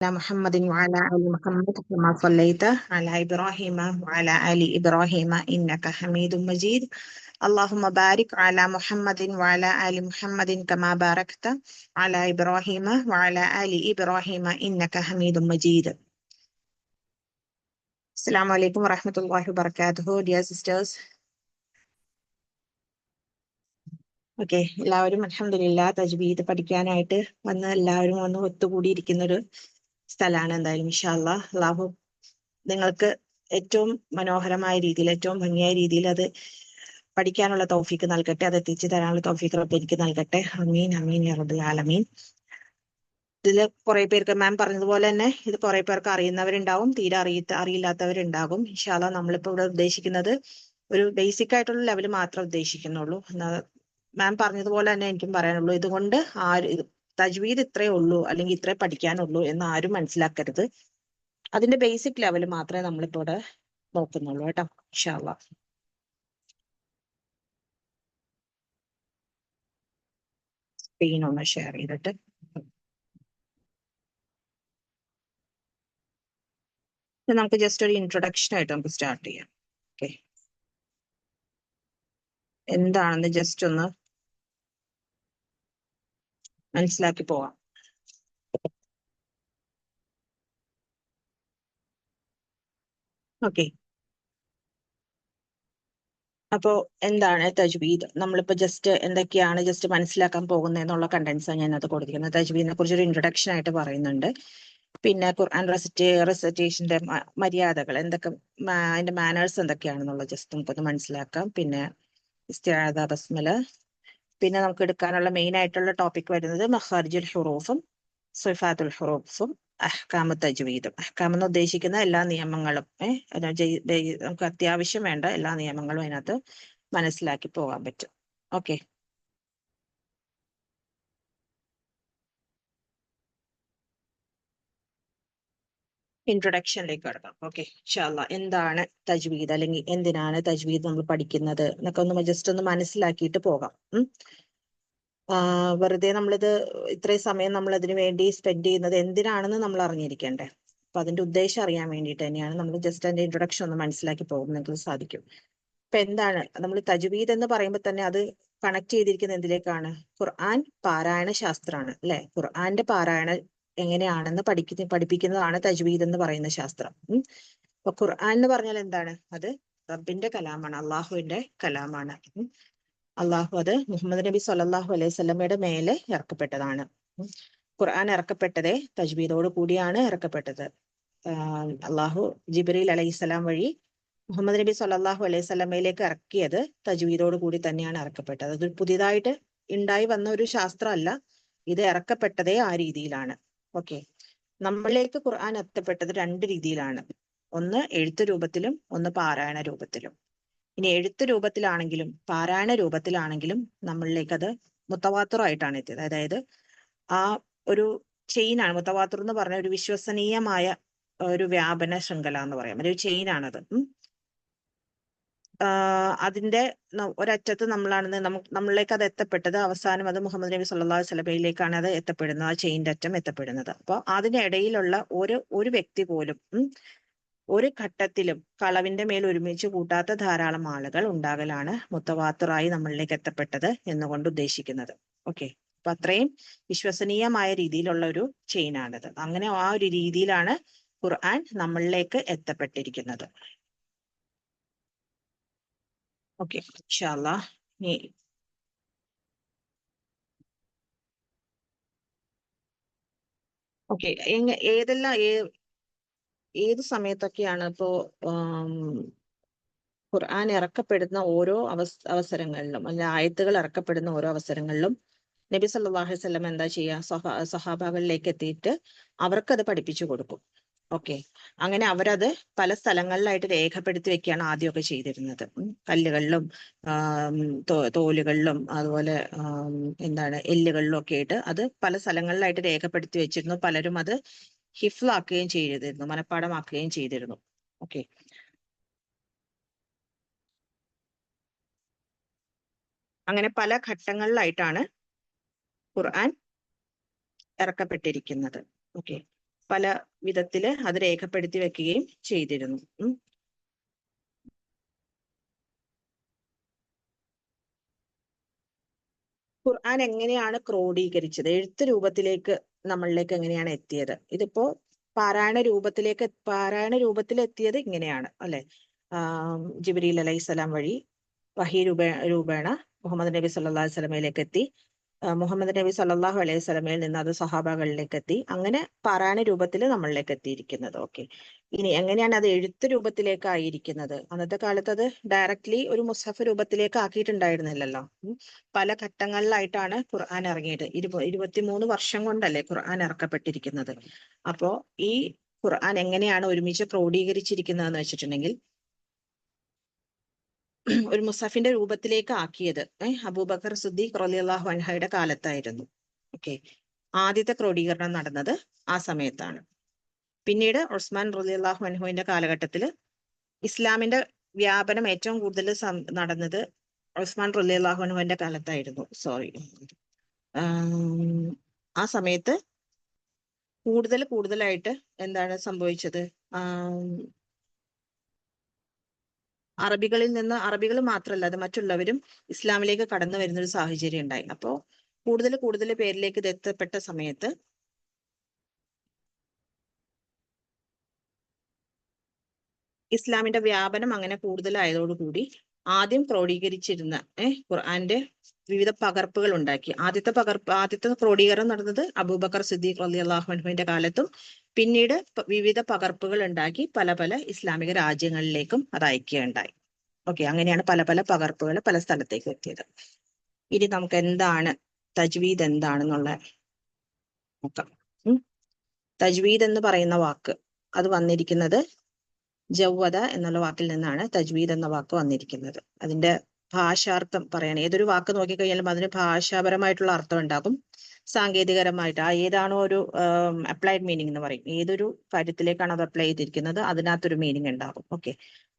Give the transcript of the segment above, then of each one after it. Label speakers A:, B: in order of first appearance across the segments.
A: على محمد وعلى آل محمد كما صليت على إبراهيم وعلى آل إبراهيم إنك حميد مجيد. اللهم بارك على محمد وعلى آل محمد كما باركت على إبراهيم وعلى آل إبراهيم إنك حميد مجيد. السلام عليكم ورحمة الله وبركاته, dear sisters. Okay, എല്ലാവരും അൽഹംദുലില്ലാ തജ്വീദ് പഠിക്കാനായിട്ട് എല്ലാവരും വന്ന് ഒത്തുകൂടിയിരിക്കുന്ന ഒരു സ്ഥലമാണ്. എന്തായാലും ഇൻഷാ അല്ലാഹ് അള്ളാഹു നിങ്ങൾക്ക് ഏറ്റവും മനോഹരമായ രീതിയിൽ, ഏറ്റവും ഭംഗിയായ രീതിയിൽ അത് പഠിക്കാനുള്ള തൗഫീക്ക് നൽകട്ടെ, അത് എത്തിച്ചു തരാനുള്ള തൗഫീക്ക് റബ്ബ് എനിക്ക് നൽകട്ടെ. അമീൻ അമീൻ യാ റബ്ബൽ ആലമീൻ. ഇതിൽ കുറെ പേർക്ക് മാം പറഞ്ഞതുപോലെ തന്നെ ഇത് കുറെ പേർക്ക് അറിയുന്നവരുണ്ടാവും, തീരെ അറിയില്ലാത്തവരുണ്ടാകും. ഇൻഷാ അല്ലാഹ് നമ്മളിപ്പോ ഇവിടെ ഉദ്ദേശിക്കുന്നത് ഒരു ബേസിക് ആയിട്ടുള്ള ലെവൽ മാത്രമേ ഉദ്ദേശിക്കുന്നുള്ളൂ. മാം പറഞ്ഞതുപോലെ തന്നെ എനിക്കും പറയാനുള്ളൂ, ഇതുകൊണ്ട് തജ്വീദ് ഇത്രയേ ഉള്ളൂ അല്ലെങ്കിൽ ഇത്രേ പഠിക്കാനുള്ളൂ എന്ന് ആരും മനസ്സിലാക്കരുത്. അതിന്റെ ബേസിക് ലെവൽ മാത്രമേ നമ്മളിപ്പോ ഇവിടെ നോക്കുന്നുള്ളൂ കേട്ടോ, ഇൻഷാ അല്ലാഹ്. സ്ക്രീൻ ഒന്ന് ഷെയർ ചെയ്തിട്ട് നമുക്ക് ജസ്റ്റ് ഒരു ഇൻട്രൊഡക്ഷൻ ആയിട്ട് നമുക്ക് സ്റ്റാർട്ട് ചെയ്യാം. ഓക്കെ, എന്താണെന്ന് ജസ്റ്റ് ഒന്ന് മനസ്സിലാക്കി പോവാം. ഓക്കെ, അപ്പോ എന്താണ് തജ്വീദ്? നമ്മളിപ്പോ ജസ്റ്റ് എന്തൊക്കെയാണ് ജസ്റ്റ് മനസ്സിലാക്കാൻ പോകുന്നത് എന്നുള്ള കണ്ടൻസാണ് ഞാൻ അത് കൊടുത്തിരിക്കുന്നത്. തജ്വീദിനെ കുറിച്ചൊരു ഇൻട്രൊഡക്ഷൻ ആയിട്ട് പറയുന്നുണ്ട്. പിന്നെ ഖുർആൻ റെസിറ്റേഷന്റെ മര്യാദകൾ എന്തൊക്കെ, അതിന്റെ മാനേഴ്സ് എന്തൊക്കെയാണെന്നുള്ള ജസ്റ്റ് നമുക്കൊന്ന് മനസ്സിലാക്കാം. പിന്നെ ഇസ്തിആദ, ബസ്മല, പിന്നെ നമുക്ക് എടുക്കാനുള്ള മെയിൻ ആയിട്ടുള്ള ടോപ്പിക് വരുന്നത് മഖാരിജുൽ ഹുറൂഫും സിഫാത്തുൽ ഹുറൂഫും അഹ്കാമു തജ്വീദും. അഹ്കാം എന്ന് ഉദ്ദേശിക്കുന്ന എല്ലാ നിയമങ്ങളും നമുക്ക് അത്യാവശ്യം വേണ്ട എല്ലാ നിയമങ്ങളും അതിനകത്ത് മനസ്സിലാക്കി പോകാൻ പറ്റും. ഓക്കെ, ഇൻട്രൊഡക്ഷനിലേക്ക് കടക്കാം. ഓക്കെ, ഇൻഷാ അല്ലാഹ് എന്താണ് തജ്വീദ് അല്ലെങ്കിൽ എന്തിനാണ് തജ്വീദ് നമ്മൾ പഠിക്കുന്നത് എന്നൊക്കെ ഒന്ന് ജസ്റ്റ് ഒന്ന് മനസ്സിലാക്കിയിട്ട് പോകാം. വെറുതെ നമ്മളിത് ഇത്രയും സമയം നമ്മൾ അതിനു വേണ്ടി സ്പെൻഡ് ചെയ്യുന്നത് എന്തിനാണെന്ന് നമ്മൾ അറിഞ്ഞിരിക്കണ്ടേ. അപ്പൊ അതിന്റെ ഉദ്ദേശം അറിയാൻ വേണ്ടിയിട്ട് തന്നെയാണ് നമ്മൾ ജസ്റ്റ് അതിന്റെ ഇൻട്രൊഡക്ഷൻ ഒന്ന് മനസ്സിലാക്കി പോകും, നിങ്ങൾക്ക് സാധിക്കും. ഇപ്പൊ എന്താണ് നമ്മൾ തജ്വീദ് എന്ന് പറയുമ്പോൾ തന്നെ അത് കണക്ട് ചെയ്തിരിക്കുന്ന എന്തിലേക്കാണ്? ഖുർആൻ പാരായണ ശാസ്ത്രമാണ് അല്ലെ. ഖുർആന്റെ പാരായണം എങ്ങനെയാണെന്ന് പഠിപ്പിക്കുന്നതാണ് തജ്വീദ് എന്ന് പറയുന്ന ശാസ്ത്രം. അപ്പൊ ഖുർആൻ എന്ന് പറഞ്ഞാൽ എന്താണ്? അത് റബ്ബിന്റെ കലാമാണ്, അള്ളാഹുവിന്റെ കലാമാണ്. അള്ളാഹു അത് മുഹമ്മദ് നബി സല്ലല്ലാഹു അലൈഹി വസല്ലമയുടെ മേലെ ഇറക്കപ്പെട്ടതാണ്. ഖുർആൻ ഇറക്കപ്പെട്ടതേ തജ്വീദോട് കൂടിയാണ് ഇറക്കപ്പെട്ടത്. അള്ളാഹു ജിബ്രീൽ അലൈഹിസ്സലാം വഴി മുഹമ്മദ് നബി സല്ലല്ലാഹു അലൈഹി വസല്ലമയിലേക്ക് ഇറക്കിയത് തജ്വീദോട് കൂടി തന്നെയാണ് ഇറക്കപ്പെട്ടത്. അത് പുതിയതായിട്ട് ഉണ്ടായി വന്ന ഒരു ശാസ്ത്രമല്ല, ഇത് ഇറക്കപ്പെട്ടതേ ആ രീതിയിലാണ്. ഓക്കെ, നമ്മളിലേക്ക് ഖുർആൻ എത്തപ്പെട്ടത് രണ്ട് രീതിയിലാണ്, ഒന്ന് എഴുത്ത് രൂപത്തിലും ഒന്ന് പാരായണ രൂപത്തിലും. ഇനി എഴുത്ത് രൂപത്തിലാണെങ്കിലും പാരായണ രൂപത്തിലാണെങ്കിലും നമ്മളിലേക്ക് അത് മുത്തവാത്തിറായിട്ടാണ് എത്തിയത്. അതായത് ആ ഒരു ചെയിനാണ് മുത്തവാത്തിർ എന്ന് പറഞ്ഞ ഒരു വിശ്വസനീയമായ ഒരു വ്യാപന ശൃംഖല എന്ന് പറയാം, ഒരു ചെയിനാണത്. അതിന്റെ ഒരറ്റത്ത് നമ്മളിലേക്ക് അത് എത്തപ്പെട്ടത്, അവസാനം അത് മുഹമ്മദ് നബി സല്ലല്ലാഹു അലൈഹി വസല്ലമയിലേക്കാണ് അത് എത്തപ്പെടുന്നത്, ആ ചെയിന്റെ അറ്റം എത്തപ്പെടുന്നത്. അപ്പൊ അതിനിടയിലുള്ള ഒരു വ്യക്തി പോലും ഒരു ഘട്ടത്തിലും കളവിന്റെ മേൽ ഒരുമിച്ച് കൂട്ടാത്ത ധാരാളം ആളുകൾ ഉണ്ടാകലാണ് മുത്തവാത്തിറായി നമ്മളിലേക്ക് എത്തപ്പെട്ടത് എന്നുകൊണ്ട് ഉദ്ദേശിക്കുന്നത്. ഓക്കെ, അപ്പൊ അത്രയും വിശ്വസനീയമായ രീതിയിലുള്ള ഒരു ചെയിനാണിത്. അങ്ങനെ ആ ഒരു രീതിയിലാണ് ഖുർആൻ നമ്മളിലേക്ക് എത്തപ്പെട്ടിരിക്കുന്നത്. ഓക്കെ, ഇൻഷാ അല്ലാഹ്. ഓക്കെ, ഏത് സമയത്തൊക്കെയാണ് ഇപ്പോ ഖുർആൻ ഇറക്കപ്പെടുന്ന ഓരോ അവസരങ്ങളിലും, അല്ലെ ആയത്തുകൾ ഇറക്കപ്പെടുന്ന ഓരോ അവസരങ്ങളിലും നബി സല്ലല്ലാഹു അലൈഹി വസല്ലം എന്താ ചെയ്യുക? സഹാബാകളിലേക്ക് എത്തിയിട്ട് അവർക്കത് പഠിപ്പിച്ചു കൊടുക്കും. ഓക്കെ, അങ്ങനെ അവരത് പല സ്ഥലങ്ങളിലായിട്ട് രേഖപ്പെടുത്തി വെക്കുകയാണ് ആദ്യമൊക്കെ ചെയ്തിരുന്നത്. കല്ലുകളിലും തോലുകളിലും അതുപോലെ എന്താണ് എല്ലുകളിലും ഒക്കെ ആയിട്ട് അത് പല സ്ഥലങ്ങളിലായിട്ട് രേഖപ്പെടുത്തി വെച്ചിരുന്നു. പലരും അത് ഹിഫ്ലാക്കുകയും ചെയ്തിരുന്നു, മനഃപ്പാടമാക്കുകയും ചെയ്തിരുന്നു. ഓക്കെ, അങ്ങനെ പല ഘട്ടങ്ങളിലായിട്ടാണ് ഖുർആൻ ഇറക്കപ്പെട്ടിരിക്കുന്നത്. ഓക്കെ, പല വിധത്തില് അത് രേഖപ്പെടുത്തി വെക്കുകയും ചെയ്തിരുന്നു. ഖുർആൻ എങ്ങനെയാണ് ക്രോഡീകരിച്ചത്, എഴുത്ത് രൂപത്തിലേക്ക് നമ്മളിലേക്ക് എങ്ങനെയാണ് എത്തിയത്? ഇതിപ്പോ പാരായണ രൂപത്തിൽ എത്തിയത് ഇങ്ങനെയാണ് അല്ലെ. ജിബ്രീൽ അലൈഹിസ്സലാം വഴി വഹി രൂപേണ മുഹമ്മദ് നബി സല്ലല്ലാഹു അലൈഹി വസല്ലമയിലേക്ക് എത്തി. മുഹമ്മദ് നബി സല്ലല്ലാഹു അലൈഹി വസല്ലമയിൽ നിന്ന് അത് സഹാബാകളിലേക്ക് എത്തി. അങ്ങനെ പാരായണ രൂപത്തിൽ നമ്മളിലേക്ക് എത്തിയിരിക്കുന്നത്. ഓക്കെ, ഇനി എങ്ങനെയാണ് അത് എഴുത്ത് രൂപത്തിലേക്ക് ആയിരിക്കുന്നത്? അന്നത്തെ കാലത്ത് അത് ഡയറക്ട്ലി ഒരു മുസ്ഹഫ് രൂപത്തിലേക്ക് ആക്കിയിട്ടുണ്ടായിരുന്നില്ലല്ലോ. പല ഘട്ടങ്ങളിലായിട്ടാണ് ഖുർആൻ ഇറങ്ങിയത്. 23 വർഷം കൊണ്ടല്ലേ ഖുർആൻ ഇറക്കപ്പെട്ടിരിക്കുന്നത്. അപ്പോ ഈ ഖുർആൻ എങ്ങനെയാണ് ഒരുമിച്ച് ക്രോഡീകരിച്ചിരിക്കുന്നതെന്ന് വെച്ചിട്ടുണ്ടെങ്കിൽ, ഒരു മുസഫിന്റെ രൂപത്തിലേക്ക് ആക്കിയത് അബൂബക്കർ സിദ്ദീഖ് റളിയല്ലാഹു അൻഹയുടെ കാലത്തായിരുന്നു. ഓക്കെ, ആദ്യത്തെ ക്രോഡീകരണം നടന്നത് ആ സമയത്താണ്. പിന്നീട് ഉസ്മാൻ റളിയല്ലാഹു അൻഹുവിന്റെ കാലഘട്ടത്തിൽ ഇസ്ലാമിന്റെ വ്യാപനം ഏറ്റവും കൂടുതൽ നടന്നത് ഉസ്മാൻ റളിയല്ലാഹു അൻഹുവിന്റെ കാലത്തായിരുന്നു. ആ സമയത്ത് കൂടുതലായിട്ട് എന്താണ് സംഭവിച്ചത്? അറബികൾ മാത്രമല്ല, അത് മറ്റുള്ളവരും ഇസ്ലാമിലേക്ക് കടന്നു വരുന്ന ഒരു സാഹചര്യം ഉണ്ടായി. അപ്പോ കൂടുതൽ പേരിലേക്ക് ഇത് എത്തപ്പെട്ട സമയത്ത് ഇസ്ലാമിന്റെ വ്യാപനം അങ്ങനെ കൂടുതലായതോടുകൂടി ആദ്യം ക്രോഡീകരിച്ചിരുന്ന ഖുർആന്റെ വിവിധ പകർപ്പുകൾ ഉണ്ടാക്കി. ആദ്യത്തെ ക്രോഡീകരണം നടന്നത് അബൂബക്കർ സിദ്ദീഖ് റളിയല്ലാഹു അൻഹുവിന്റെ കാലത്തും പിന്നീട് വിവിധ പകർപ്പുകൾ ഉണ്ടാക്കി പല ഇസ്ലാമിക രാജ്യങ്ങളിലേക്കും അത് അയക്കുകയുണ്ടായി. ഓക്കെ, അങ്ങനെയാണ് പല പകർപ്പുകൾ പല സ്ഥലത്തേക്ക് എത്തിയത്. ഇനി നമുക്ക് എന്താണ് തജ്വീദ് എന്താണെന്നുള്ള നോക്കാം. തജ്വീദ് എന്ന് പറയുന്ന വാക്ക് അത് വന്നിരിക്കുന്നത് ജവ്വദ എന്നുള്ള വാക്കിൽ നിന്നാണ് തജ്വീദ് എന്ന വാക്ക് വന്നിരിക്കുന്നത്. അതിന്റെ ഭാഷാർത്ഥം പറയണം. ഏതൊരു വാക്ക് നോക്കിക്കഴിഞ്ഞാലും അതിന് ഭാഷാപരമായിട്ടുള്ള അർത്ഥം ഉണ്ടാകും, സാങ്കേതികരമായിട്ട് ഏതാണോ ഒരു അപ്ലൈഡ് മീനിങ് എന്ന് പറയും. ഏതൊരു കാര്യത്തിലേക്കാണ് അത് അപ്ലൈ ചെയ്തിരിക്കുന്നത് അതിനകത്തൊരു മീനിങ് ഉണ്ടാകും. ഓക്കെ,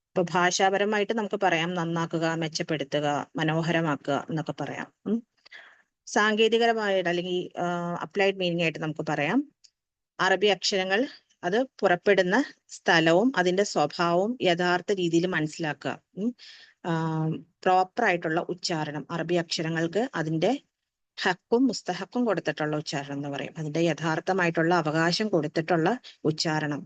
A: ഇപ്പൊ ഭാഷാപരമായിട്ട് നമുക്ക് പറയാം നന്നാക്കുക, മെച്ചപ്പെടുത്തുക, മനോഹരമാക്കുക എന്നൊക്കെ പറയാം. സാങ്കേതികരമായിട്ട് അല്ലെങ്കിൽ അപ്ലൈഡ് മീനിങ് ആയിട്ട് നമുക്ക് പറയാം അറബി അക്ഷരങ്ങൾ അത് പുറപ്പെടുന്ന സ്ഥലവും അതിന്റെ സ്വഭാവവും യഥാർത്ഥ രീതിയിൽ മനസ്സിലാക്കുക. പ്രോപ്പർ ആയിട്ടുള്ള ഉച്ചാരണം, അറബി അക്ഷരങ്ങൾക്ക് അതിന്റെ ഹക്കും മുസ്തഹക്കും കൊടുത്തിട്ടുള്ള ഉച്ചാരണം എന്ന് പറയും. അതിന്റെ യഥാർത്ഥമായിട്ടുള്ള അവകാശം കൊടുത്തിട്ടുള്ള ഉച്ചാരണം.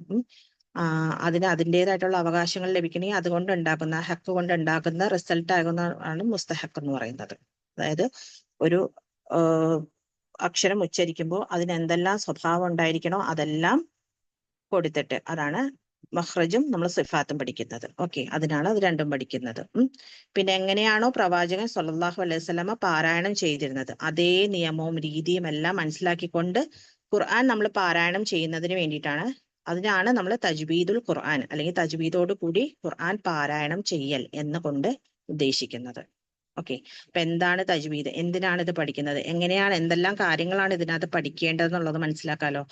A: അതിന് അതിൻ്റെതായിട്ടുള്ള അവകാശങ്ങൾ ലഭിക്കണമെങ്കിൽ അതുകൊണ്ട് ഉണ്ടാക്കുന്ന ഹക്ക് കൊണ്ട് ഉണ്ടാക്കുന്ന റിസൾട്ട് ആകുന്നതാണ് മുസ്തഹക്ക് എന്ന് പറയുന്നത്. അതായത് ഒരു അക്ഷരം ഉച്ചരിക്കുമ്പോൾ അതിന് എന്തെല്ലാം സ്വഭാവം ഉണ്ടായിരിക്കണോ അതെല്ലാം കൊടുത്തിട്ട്, അതാണ് മഖ്റജും നമ്മൾ സിഫാത്തും പഠിക്കുന്നത്. ഓക്കെ, അതിനാണ് അത് രണ്ടും പഠിക്കുന്നത്. പിന്നെ എങ്ങനെയാണോ പ്രവാചകൻ സ്വല്ലല്ലാഹു അലൈഹി വസല്ലമ പാരായണം ചെയ്തിരുന്നത് അതേ നിയമവും രീതിയും എല്ലാം മനസ്സിലാക്കിക്കൊണ്ട് ഖുർആൻ നമ്മൾ പാരായണം ചെയ്യുന്നതിന് വേണ്ടിയിട്ടാണ്, അതിനാണ് നമ്മൾ തജ്വീദുൽ ഖുർആൻ അല്ലെങ്കിൽ തജ്വീദോട് കൂടി ഖുർആൻ പാരായണം ചെയ്യൽ എന്നുകൊണ്ട് ഉദ്ദേശിക്കുന്നത്. ഓക്കെ, അപ്പൊ എന്താണ് തജ്വീദ്, എന്തിനാണ് ഇത് പഠിക്കുന്നത്, എങ്ങനെയാണ്, എന്തെല്ലാം കാര്യങ്ങളാണ് ഇതിനകത്ത് പഠിക്കേണ്ടതെന്നുള്ളത് മനസ്സിലാക്കാലോ.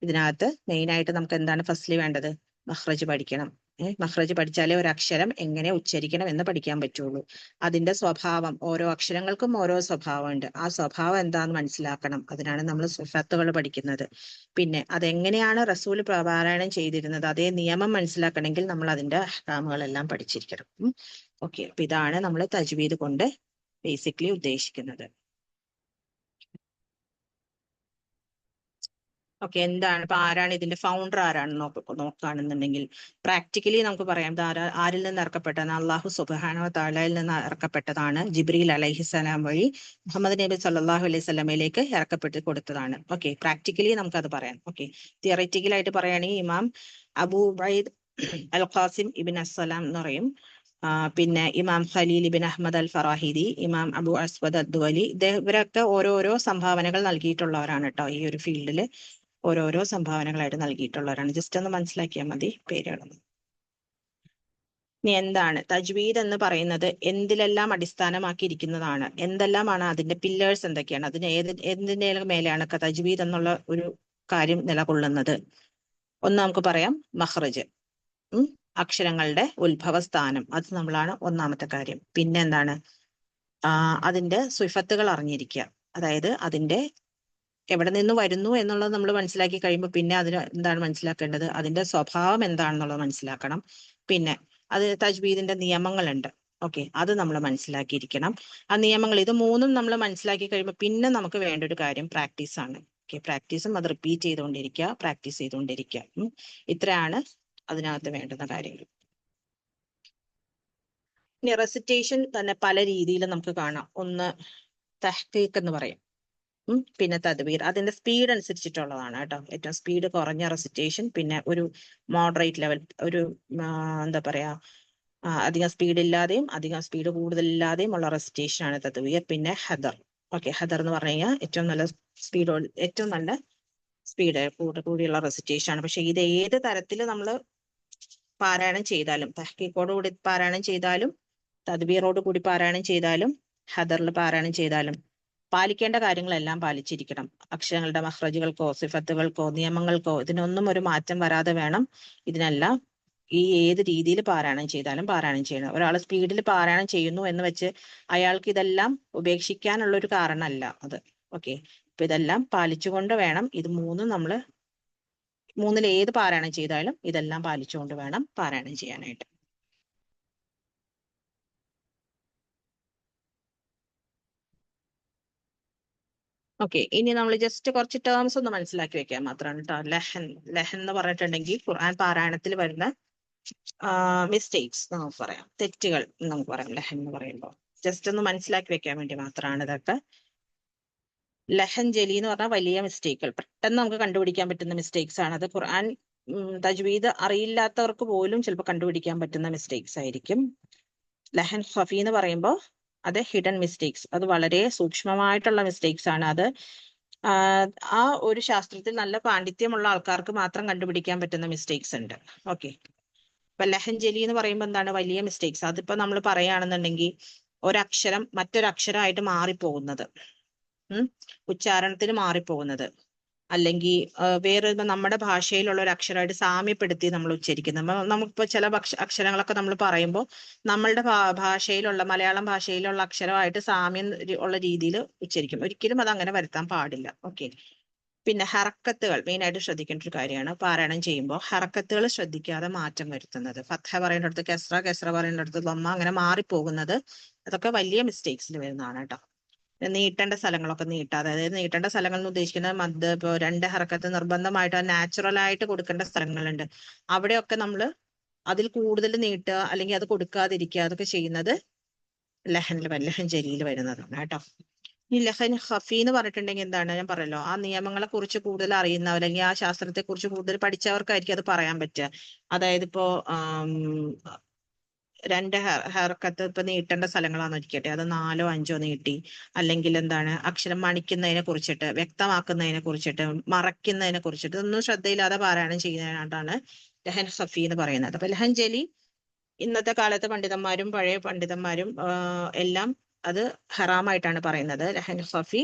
A: ഇതിനകത്ത് മെയിനായിട്ട് നമുക്ക് എന്താണ് ഫസ്റ്റ്ലി വേണ്ടത്? മഖ്റജ് പഠിക്കണം. മഖ്റജ് പഠിച്ചാലേ ഒരു അക്ഷരം എങ്ങനെ ഉച്ചരിക്കണം എന്ന് പഠിക്കാൻ പറ്റുള്ളൂ. അതിന്റെ സ്വഭാവം, ഓരോ അക്ഷരങ്ങൾക്കും ഓരോ സ്വഭാവമുണ്ട്. ആ സ്വഭാവം എന്താന്ന് മനസ്സിലാക്കണം. അതിനാണ് നമ്മൾ സിഫത്തുകൾ പഠിക്കുന്നത്. പിന്നെ അതെങ്ങനെയാണ് റസൂൽ പാരായണം ചെയ്തിരുന്നത് അതേ നിയമം മനസ്സിലാക്കണമെങ്കിൽ നമ്മൾ അതിന്റെ അഹ്കാമുകളെല്ലാം പഠിച്ചിരിക്കണം. ഓക്കെ, അപ്പൊ ഇതാണ് നമ്മൾ തജ്വീദ് കൊണ്ട് ബേസിക്കലി ഉദ്ദേശിക്കുന്നത്. ഓക്കെ, എന്താണ് ഇപ്പൊ ആരാണ് ഇതിന്റെ ഫൗണ്ടർ ആരാണെന്ന് നോക്കുകയാണെന്നുണ്ടെങ്കിൽ പ്രാക്ടിക്കലി നമുക്ക് പറയാം ആരിൽ നിന്ന് ഇറക്കപ്പെട്ടതാണ്? അള്ളാഹു സുബ്ഹാനഹു വ തആലയിൽ നിന്ന് ഇറക്കപ്പെട്ടതാണ്. ജിബ്രീൽ അലൈഹിസ്സലാം വഴി മുഹമ്മദ് നബി സല്ലല്ലാഹു അലൈഹി വസല്ലമയിലേക്ക് ഇറക്കപ്പെട്ട് കൊടുത്തതാണ്. ഓക്കെ, പ്രാക്ടിക്കലി നമുക്കത് പറയാം. ഓക്കെ, തിയററ്റിക്കലായിട്ട് പറയുകയാണെങ്കിൽ ഇമാം അബൂ ഉബൈദ് അൽ ഖാസിം ഇബ്ൻ അസ്സലാം എന്ന് പറയും. പിന്നെ ഇമാം ഖലീൽ ഇബ്ൻ അഹ്മദ് അൽ ഫറാഹിദി, ഇമാം അബു അസ്വദ് അദ്വലി, ഇവരൊക്കെ ഓരോരോ സംഭാവനകൾ നൽകിയിട്ടുള്ളവരാണ് കേട്ടോ. ഈ ഒരു ഫീൽഡിൽ ഓരോരോ സംഭാവനകളായിട്ട് നൽകിയിട്ടുള്ളവരാണ്. ജസ്റ്റ് ഒന്ന് മനസ്സിലാക്കിയാൽ മതി പേരുകളൊന്നും. ഇനി എന്താണ് തജ്വീദ് എന്ന് പറയുന്നത്? എന്തിലെല്ലാം അടിസ്ഥാനമാക്കിയിരിക്കുന്നതാണ്? എന്തെല്ലാമാണ് അതിന്റെ പില്ലേഴ്സ് എന്തൊക്കെയാണ്? അതിന് എന്തിന്റെ മേലെയാണ് തജ്വീദ് എന്നുള്ള ഒരു കാര്യം നിലകൊള്ളുന്നത്? ഒന്ന് നമുക്ക് പറയാം മഖ്റജ്, അക്ഷരങ്ങളുടെ ഉത്ഭവസ്ഥാനം, അത് നമ്മളാണ് ഒന്നാമത്തെ കാര്യം. പിന്നെ എന്താണ്? അതിന്റെ സിഫത്തുകൾ അറിഞ്ഞിരിക്കുക, അതായത് അതിന്റെ എവിടെ നിന്ന് വരുന്നു എന്നുള്ളത് നമ്മൾ മനസ്സിലാക്കി കഴിയുമ്പോൾ പിന്നെ അതിന് എന്താണ് മനസ്സിലാക്കേണ്ടത്, അതിന്റെ സ്വഭാവം എന്താണെന്നുള്ളത് മനസ്സിലാക്കണം. പിന്നെ അത് തജ്വീദിന്റെ നിയമങ്ങളുണ്ട്. ഓക്കെ, അത് നമ്മൾ മനസ്സിലാക്കിയിരിക്കണം. ആ നിയമങ്ങൾ ഇത് മൂന്നും നമ്മൾ മനസ്സിലാക്കി കഴിയുമ്പോൾ പിന്നെ നമുക്ക് വേണ്ട ഒരു കാര്യം പ്രാക്ടീസ് ആണ്. ഓക്കെ, പ്രാക്ടീസും അത് റിപ്പീറ്റ് ചെയ്തുകൊണ്ടിരിക്കുക, പ്രാക്ടീസ് ചെയ്തുകൊണ്ടിരിക്കുക. ഇത്രയാണ് അതിനകത്ത് വേണ്ടുന്ന കാര്യങ്ങൾ. ഇനി റെസിറ്റേഷൻ തന്നെ പല രീതിയിൽ നമുക്ക് കാണാം. ഒന്ന് തഹ്ഖീഖ് എന്ന് പറയും, പിന്നെ തദ്ബീർ. അതിന്റെ സ്പീഡ് അനുസരിച്ചിട്ടുള്ളതാണ് കേട്ടോ. ഏറ്റവും സ്പീഡ് കുറഞ്ഞ റെസിറ്റേഷൻ, പിന്നെ ഒരു മോഡറേറ്റ് ലെവൽ, ഒരു എന്താ പറയാ, അധികം സ്പീഡ് ഇല്ലാതെയും അധികം സ്പീഡ് കൂടുതലില്ലാതെയും ഉള്ള റെസിറ്റേഷൻ ആണ് തദ്ബീർ. പിന്നെ ഹദർ. ഓക്കെ, ഹദർ എന്ന് പറഞ്ഞു കഴിഞ്ഞാൽ ഏറ്റവും നല്ല സ്പീഡ്, ഏറ്റവും നല്ല സ്പീഡ് കൂടിയുള്ള റെസിറ്റേഷൻ ആണ്. പക്ഷെ ഇത് ഏത് തരത്തിൽ നമ്മൾ പാരായണം ചെയ്താലും, തഹ്ഖീഖോട് കൂടി പാരായണം ചെയ്താലും തദ്ബീറോട് കൂടി പാരായണം ചെയ്താലും ഹദറിൽ പാരായണം ചെയ്താലും പാലിക്കേണ്ട കാര്യങ്ങളെല്ലാം പാലിച്ചിരിക്കണം. അക്ഷരങ്ങളുടെ മഖ്റജുകൾക്കോ സിഫത്തുകൾക്കോ നിയമങ്ങൾക്കോ ഇതിനൊന്നും ഒരു മാറ്റം വരാതെ വേണം ഇതിനെല്ലാം ഈ ഏത് രീതിയിൽ പാരായണം ചെയ്താലും പാരായണം ചെയ്യണം. ഒരാൾ സ്പീഡിൽ പാരായണം ചെയ്യുന്നു എന്ന് വെച്ച് അയാൾക്ക് ഇതെല്ലാം ഉപേക്ഷിക്കാനുള്ള ഒരു കാരണമല്ല അത്. ഓക്കെ, അപ്പൊ ഇതെല്ലാം പാലിച്ചുകൊണ്ട് വേണം, ഇത് മൂന്നും നമ്മൾ മൂന്നിൽ ഏത് പാരായണം ചെയ്താലും ഇതെല്ലാം പാലിച്ചുകൊണ്ട് വേണം പാരായണം ചെയ്യാനായിട്ട്. ഓക്കെ, ഇനി നമ്മൾ ജസ്റ്റ് കുറച്ച് ടേംസ് ഒന്ന് മനസ്സിലാക്കി വെക്കാൻ മാത്രമാണ് കേട്ടോ. ലഹൻ എന്ന് പറഞ്ഞിട്ടുണ്ടെങ്കിൽ ഖുർആൻ പാരായണത്തിൽ വരുന്ന മിസ്റ്റേക്സ് നമുക്ക് പറയാം, തെറ്റുകൾ നമുക്ക് പറയാം ലഹൻ എന്ന് പറയുമ്പോൾ. ജസ്റ്റ് ഒന്ന് മനസ്സിലാക്കി വെക്കാൻ വേണ്ടി മാത്രമാണ് ഇതൊക്കെ. ലഹൻ ജലി എന്ന് പറഞ്ഞാൽ വലിയ മിസ്റ്റേക്കുകൾ, പെട്ടെന്ന് നമുക്ക് കണ്ടുപിടിക്കാൻ പറ്റുന്ന മിസ്റ്റേക്സ് ആണ്. അത് ഖുർആൻ തജ്വീദ് അറിയില്ലാത്തവർക്ക് പോലും ചിലപ്പോൾ കണ്ടുപിടിക്കാൻ പറ്റുന്ന മിസ്റ്റേക്സ് ആയിരിക്കും. ലഹൻ ഖഫി എന്ന് പറയുമ്പോൾ അത് ഹിഡൻ മിസ്റ്റേക്സ്, അത് വളരെ സൂക്ഷ്മമായിട്ടുള്ള മിസ്റ്റേക്സ് ആണ്. അത് ആ ഒരു ശാസ്ത്രത്തിൽ നല്ല പാണ്ഡിത്യമുള്ള ആൾക്കാർക്ക് മാത്രം കണ്ടുപിടിക്കാൻ പറ്റുന്ന മിസ്റ്റേക്സ് ഉണ്ട്. ഓക്കെ, ഇപ്പൊ ലഹൻ ജലി എന്ന് പറയുമ്പോൾ എന്താണ് വലിയ മിസ്റ്റേക്സ്. അതിപ്പോ നമ്മൾ പറയുകയാണെന്നുണ്ടെങ്കിൽ ഒരക്ഷരം മറ്റൊരക്ഷരമായിട്ട് മാറിപ്പോകുന്നത്, ഉച്ചാരണത്തിന് മാറിപ്പോകുന്നത്, അല്ലെങ്കിൽ വേറെ നമ്മുടെ ഭാഷയിലുള്ള ഒരു അക്ഷരമായിട്ട് സാമ്യപ്പെടുത്തി നമ്മൾ ഉച്ചരിക്കുന്നത്. നമുക്കിപ്പോൾ ചില അക്ഷരങ്ങളൊക്കെ നമ്മൾ പറയുമ്പോൾ നമ്മളുടെ ഭാഷയിലുള്ള മലയാളം ഭാഷയിലുള്ള അക്ഷരമായിട്ട് സാമ്യം ഉള്ള രീതിയിൽ ഉച്ചരിക്കും. ഒരിക്കലും അത് അങ്ങനെ വരുത്താൻ പാടില്ല. ഓക്കെ, പിന്നെ ഹറക്കത്തുകൾ മെയിനായിട്ട് ശ്രദ്ധിക്കേണ്ട ഒരു കാര്യമാണ്. പാരായണം ചെയ്യുമ്പോൾ ഹറക്കത്തുകൾ ശ്രദ്ധിക്കാതെ മാറ്റം വരുത്തുന്നത്, ഫത്ഹ പറയുന്നിടത്ത് കെസ്ര പറയുന്നിടത്ത് ദമ്മ, അങ്ങനെ മാറിപ്പോകുന്നത്, അതൊക്കെ വലിയ മിസ്റ്റേക്സിൽ വരുന്നതാണ് കേട്ടോ. നീട്ടേണ്ട സ്ഥലങ്ങളൊക്കെ നീട്ടാതെ, അതായത് നീട്ടേണ്ട സ്ഥലങ്ങൾ എന്ന് ഉദ്ദേശിക്കുന്നത് മദ്, ഇപ്പോൾ 2 ഹറക്കത്ത് നിർബന്ധമായിട്ട് നാച്ചുറൽ ആയിട്ട് കൊടുക്കേണ്ട സ്ഥലങ്ങളുണ്ട്. അവിടെയൊക്കെ നമ്മൾ അതിൽ കൂടുതൽ നീട്ടുക അല്ലെങ്കിൽ അത് കൊടുക്കാതിരിക്കുക, അതൊക്കെ ചെയ്യുന്നത് ലഹൻ ജലിയിൽ വരുന്നതാണ് കേട്ടോ. ഈ ലഹൻ ഖഫി എന്ന് പറഞ്ഞിട്ടുണ്ടെങ്കിൽ എന്താണ്, ഞാൻ പറയല്ലോ, ആ നിയമങ്ങളെ കുറിച്ച് കൂടുതൽ അറിയുന്നവർ അല്ലെങ്കിൽ ആ ശാസ്ത്രത്തെ കുറിച്ച് കൂടുതൽ പഠിച്ചവർക്കായിരിക്കും അത് പറയാൻ പറ്റുക. അതായത് ഇപ്പോ 2 ഹർക്കത്ത് ഇപ്പൊ നീട്ടേണ്ട സ്ഥലങ്ങളാന്ന് ഇരിക്കട്ടെ, അത് 4ഓ 5ഓ നീട്ടി, അല്ലെങ്കിൽ എന്താണ് അക്ഷരം മണിക്കുന്നതിനെ കുറിച്ചിട്ട്, വ്യക്തമാക്കുന്നതിനെ കുറിച്ചിട്ട്, മറയ്ക്കുന്നതിനെ കുറിച്ചിട്ട് ഇതൊന്നും ശ്രദ്ധയില്ലാതെ പാരായണം ചെയ്യുന്നതിനായിട്ടാണ് ലഹൻ ഖഫി എന്ന് പറയുന്നത്. അപ്പൊ ലഹൻ ജലി ഇന്നത്തെ കാലത്തെ പണ്ഡിതന്മാരും പഴയ പണ്ഡിതന്മാരും എല്ലാം അത് ഹറാമായിട്ടാണ് പറയുന്നത്. ലഹൻ ഖഫി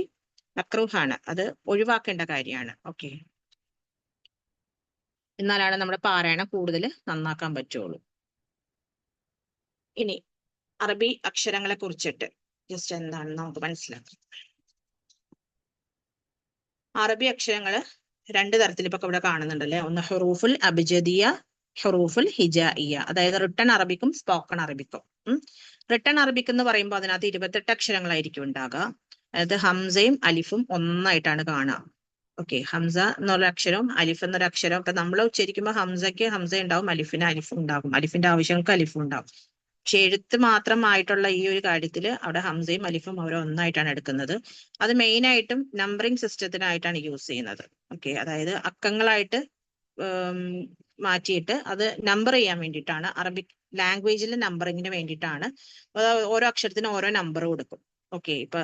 A: മക്രൂഹാണ്, അത് ഒഴിവാക്കേണ്ട കാര്യമാണ്. ഓക്കെ, എന്നാലാണ് നമ്മുടെ പാരായണം കൂടുതൽ നന്നാക്കാൻ പറ്റുള്ളൂ. ഇനി അറബി അക്ഷരങ്ങളെ കുറിച്ചിട്ട് ജസ്റ്റ് എന്താണെന്ന് നമുക്ക് മനസ്സിലാക്കാം. അറബി അക്ഷരങ്ങള് 2 തരത്തിൽ ഇപ്പൊ ഇവിടെ കാണുന്നുണ്ടല്ലേ. ഒന്ന് ഹുറൂഫുൽ അബ്ജദിയ, ഹുറൂഫുൽ ഹിജായിയ, അതായത് റിട്ടൺ അറബിക്കും സ്പോക്കൺ അറബിക്കും. റിട്ടൺ അറബിക് എന്ന് പറയുമ്പോൾ അതിനകത്ത് 28 അക്ഷരങ്ങളായിരിക്കും ഉണ്ടാകുക. അതായത് ഹംസയും അലിഫും ഒന്നായിട്ടാണ് കാണുക. ഓക്കെ, ഹംസ എന്നുള്ള അക്ഷരവും അലിഫ് എന്നൊരു അക്ഷരവും ഇപ്പൊ നമ്മൾ ഉച്ചരിക്കുമ്പോൾ ഹംസയ്ക്ക് ഹംസ ഉണ്ടാവും, അലിഫിന് അലിഫും ഉണ്ടാകും, അലിഫിന്റെ ആവശ്യങ്ങൾക്ക് അലിഫും ഉണ്ടാവും. പക്ഷെ എഴുത്ത് മാത്രമായിട്ടുള്ള ഈ ഒരു കാര്യത്തിൽ അവിടെ ഹംസയും അലിഫും അവർ ഒന്നായിട്ടാണ് എടുക്കുന്നത്. അത് മെയിൻ ആയിട്ടും നമ്പറിംഗ് സിസ്റ്റത്തിനായിട്ടാണ് യൂസ് ചെയ്യുന്നത്. ഓക്കെ, അതായത് അക്കങ്ങളായിട്ട് മാറ്റിയിട്ട് അത് നമ്പർ ചെയ്യാൻ വേണ്ടിയിട്ടാണ്. അറബിക് ലാംഗ്വേജിൽ നമ്പറിങ്ങിന് വേണ്ടിയിട്ടാണ്. ഓരോ അക്ഷരത്തിനും ഓരോ നമ്പർ കൊടുക്കും. ഓക്കെ, ഇപ്പൊ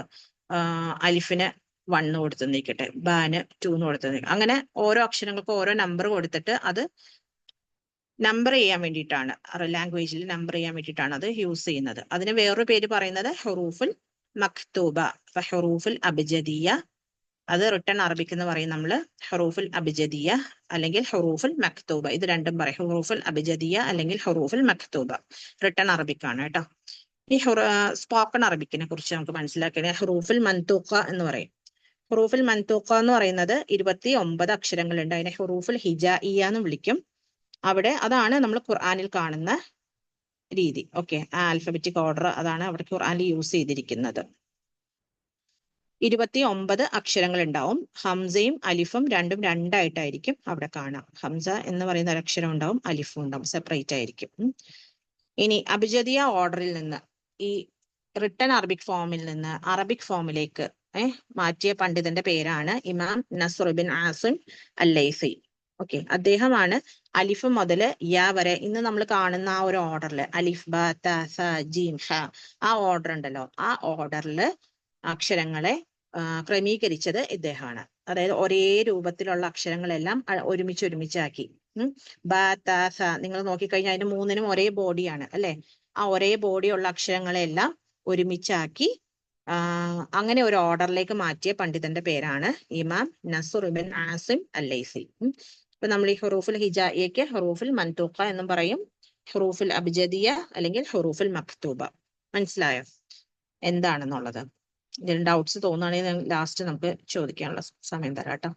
A: അലിഫിന് 1 കൊടുത്തിരിക്കട്ടെ, ബാന് 2 കൊടുത്തിരിക്കട്ടെ, അങ്ങനെ ഓരോ അക്ഷരങ്ങൾക്കും ഓരോ നമ്പർ കൊടുത്തിട്ട് അത് നമ്പർ ചെയ്യാൻ വേണ്ടിയിട്ടാണ്, ലാംഗ്വേജിൽ നമ്പർ ചെയ്യാൻ വേണ്ടിയിട്ടാണ് അത് യൂസ് ചെയ്യുന്നത്. അതിന് വേറൊരു പേര് പറയുന്നത് ഹുറൂഫുൽ മക്തൂബ, ഹുറൂഫുൽ അബ്ജദിയ. അത് റിട്ടൺ അറബിക് എന്ന് പറയും നമ്മള്, ഹുറൂഫുൽ അബ്ജദിയ അല്ലെങ്കിൽ ഹുറൂഫുൽ മക്തൂബ, ഇത് രണ്ടും പറയും. ഹുറൂഫുൽ അബ്ജദിയ അല്ലെങ്കിൽ ഹുറൂഫുൽ മക്തൂബ റിട്ടൺ അറബിക് ആണ് കേട്ടോ. ഈ സ്പോക്കൺ അറബിക്കിനെ കുറിച്ച് നമുക്ക് മനസ്സിലാക്കിയത് ഹുറൂഫുൽ മൻതൂഖ എന്ന് പറയും. ഹുറൂഫുൽ മൻതൂഖ എന്ന് പറയുന്നത് 29 അക്ഷരങ്ങളുണ്ട്. അതിനെ ഹുറൂഫുൽ ഹിജാഇയ്യ എന്ന് വിളിക്കും. അവിടെ അതാണ് നമ്മൾ ഖുർആനിൽ കാണുന്ന രീതി. ഓക്കെ, ആൽഫബറ്റിക് ഓർഡർ അതാണ് അവിടെ ഖുർആനിൽ യൂസ് ചെയ്തിരിക്കുന്നത്. 29 അക്ഷരങ്ങൾ ഉണ്ടാവും. ഹംസയും അലിഫും രണ്ടും രണ്ടായിട്ടായിരിക്കും അവിടെ കാണാം. ഹംസ എന്ന് പറയുന്ന ഒരു അക്ഷരം ഉണ്ടാവും, അലിഫും ഉണ്ടാവും, സെപ്പറേറ്റ് ആയിരിക്കും. ഇനി അബ്ജദിയ ഓർഡറിൽ നിന്ന് ഈ റിട്ടൺ അറബിക് ഫോമിൽ നിന്ന് അറബിക് ഫോമിലേക്ക് മാറ്റിയ പണ്ഡിതന്റെ പേരാണ് ഇമാം നസ്ർ ബിൻ ആസിം അൽ-ലൈസി. ഓക്കെ, അദ്ദേഹമാണ് അലിഫ് മുതൽ യാ വരെ ഇന്ന് നമ്മൾ കാണുന്ന ആ ഒരു ഓർഡറിൽ അലിഫ് ബ ത സ ജീം ഹ ആ ഓർഡർ ഉണ്ടല്ലോ, ആ ഓർഡറിൽ അക്ഷരങ്ങളെ ക്രമീകരിച്ചത് ഇദ്ദേഹമാണ്. അതായത് ഒരേ രൂപത്തിലുള്ള അക്ഷരങ്ങളെല്ലാം ഒരുമിച്ചാക്കി. ബ ത സ നിങ്ങൾ നോക്കിക്കഴിഞ്ഞാൽ അതിന് മൂന്നിനും ഒരേ ബോഡിയാണ് അല്ലെ. ആ ഒരേ ബോഡിയുള്ള അക്ഷരങ്ങളെല്ലാം ഒരുമിച്ചാക്കി അങ്ങനെ ഒരു ഓർഡറിലേക്ക് മാറ്റിയ പണ്ഡിതന്റെ പേരാണ് ഇമാം നസ്ർ ബിൻ ആസിം അൽ-ലൈസി. ഇപ്പൊ നമ്മൾ ഈ ഹുറൂഫുൽ ഹിജാഇയ്യക്ക് ഹുറൂഫുൽ മൻതൂഖ എന്നും പറയും, ഹുറൂഫുൽ അബ്ജദിയ അല്ലെങ്കിൽ ഹുറൂഫുൽ മക്തൂബ. മനസ്സിലായോ എന്താണെന്നുള്ളത്? ഇതിന് ഡൗട്ട്സ് തോന്നുകയാണെങ്കിൽ ലാസ്റ്റ് നമുക്ക് ചോദിക്കാനുള്ള സമയം തരാം കേട്ടോ.